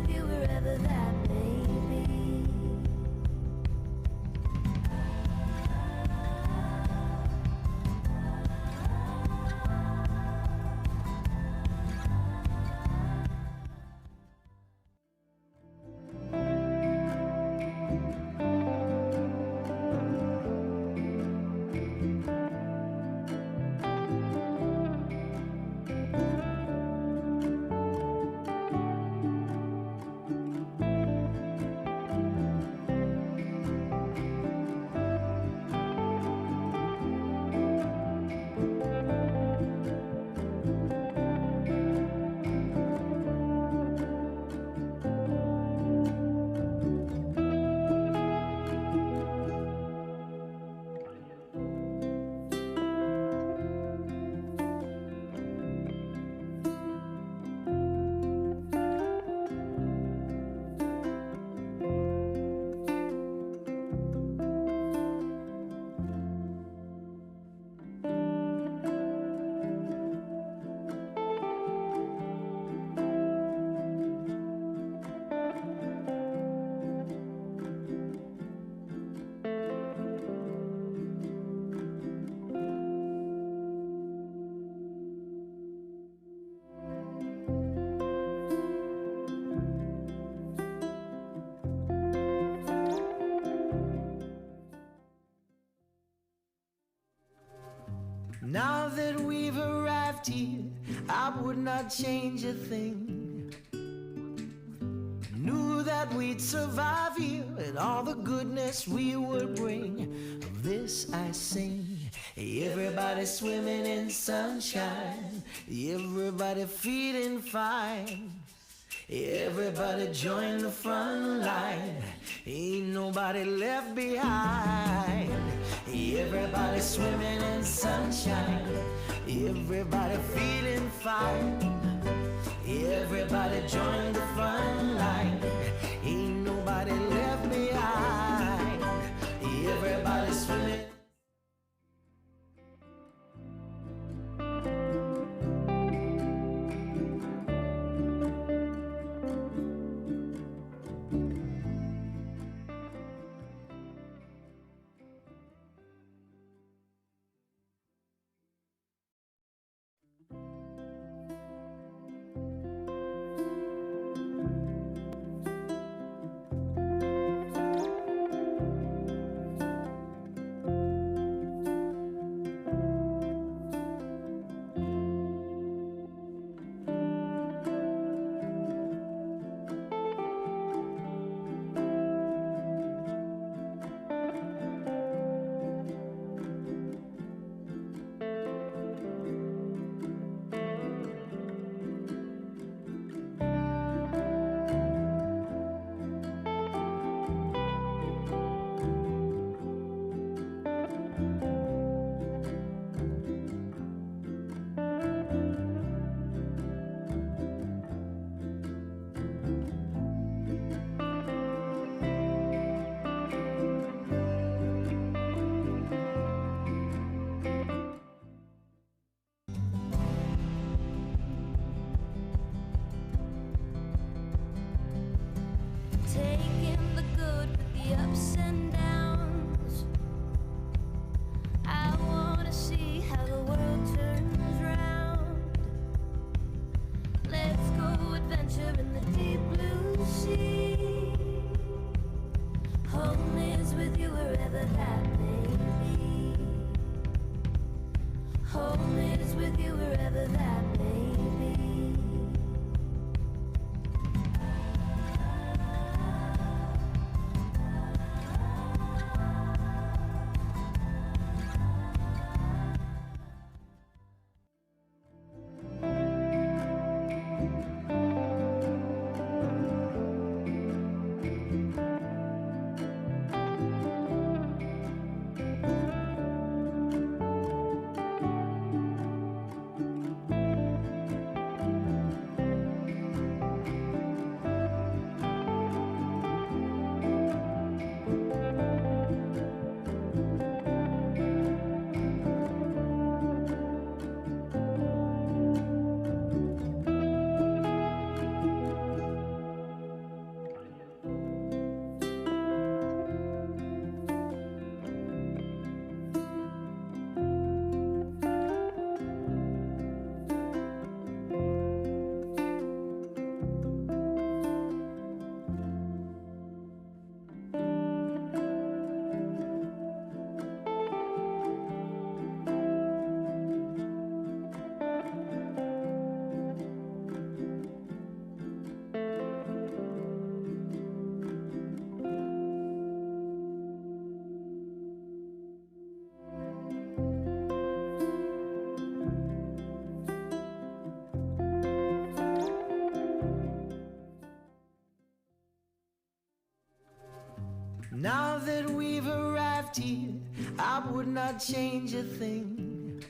with you wherever that may be. Now that we've arrived here, I would not change a thing. Knew that we'd survive here and all the goodness we would bring. Of this I sing. Everybody swimming in sunshine, everybody feeling fine. Everybody join the front line, ain't nobody left behind. Everybody swimming in sunshine, everybody feeling fine. Everybody join the front line, ain't nobody left behind. Everybody swimming. not change a thing.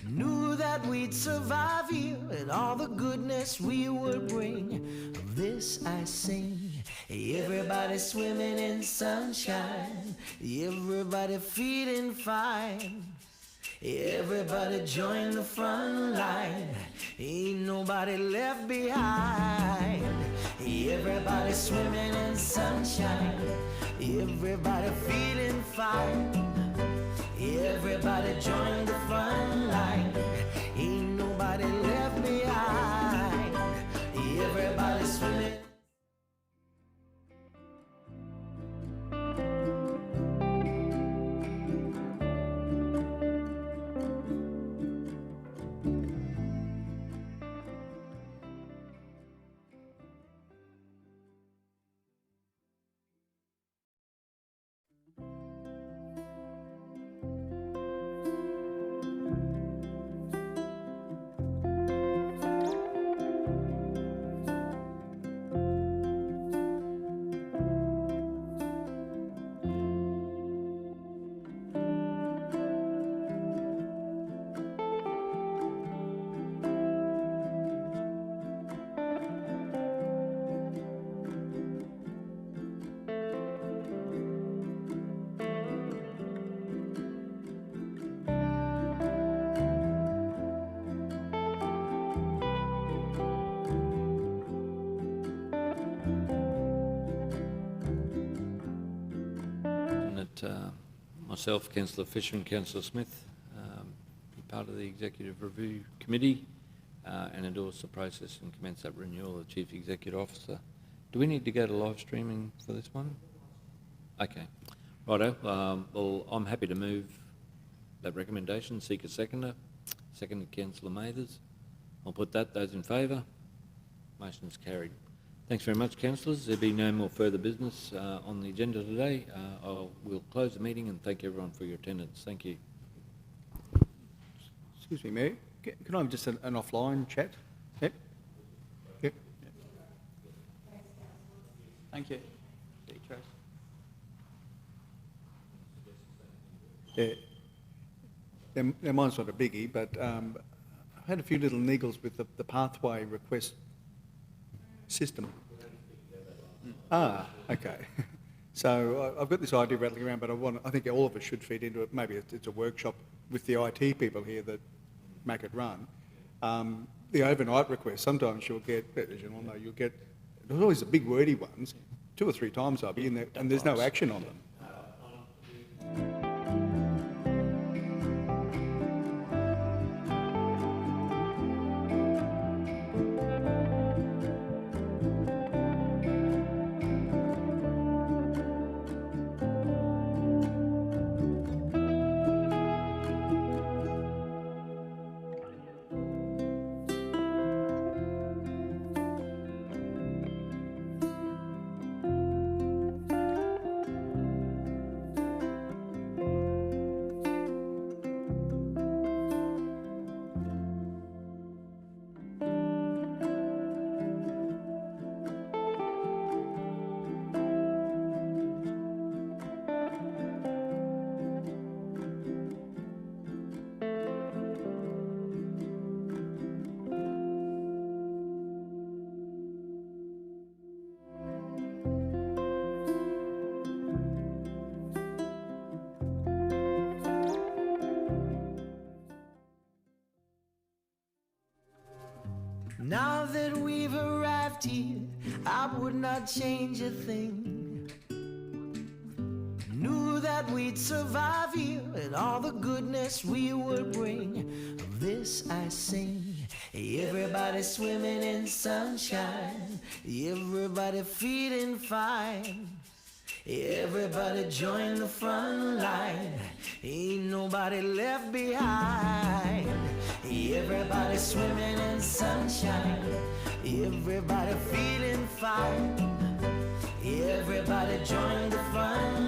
Knew that we'd survive here and all the goodness we would bring. Of this I sing. Everybody swimming in sunshine. Everybody feeling fine. Everybody join the front line. Ain't nobody left behind. Everybody swimming in sunshine. Everybody feeling fine. Everybody join the front line. Ain't nobody left behind. Everybody swimming. Myself, Councillor Fisher and Councillor Smith, be part of the Executive Review Committee and endorse the process and commence that renewal of the Chief Executive Officer. Do we need to go to live streaming for this one? Okay. Righto. Well, I'm happy to move that recommendation. Seek a seconder. Seconded Councillor Mathers. I'll put that. Those in favour? Motion's carried. Thanks very much, councillors. There be no more further business on the agenda today. We'll close the meeting and thank everyone for your attendance. Thank you. Excuse me, Mayor. Can I have just an offline chat? Yep. Yep. Thank you. See you, Trace. Yeah. Now mine's not a biggie, but I've had a few little niggles with the pathway request system. Ah, okay. So I've got this idea rattling around, but I think all of us should feed into it. Maybe it's a workshop with the IT people here that make it run. The overnight request, sometimes you'll get, as you all know, there's always the big wordy ones, 2 or 3 times I'll be in there, and there's no action on them. Now that we've arrived here, I would not change a thing. Knew that we'd survive here and all the goodness we would bring. Of this I sing. Everybody swimming in sunshine. Everybody feeling fine. Everybody join the front line. Ain't nobody left behind. Everybody swimming in sunshine. Everybody feeling fine. Everybody join the front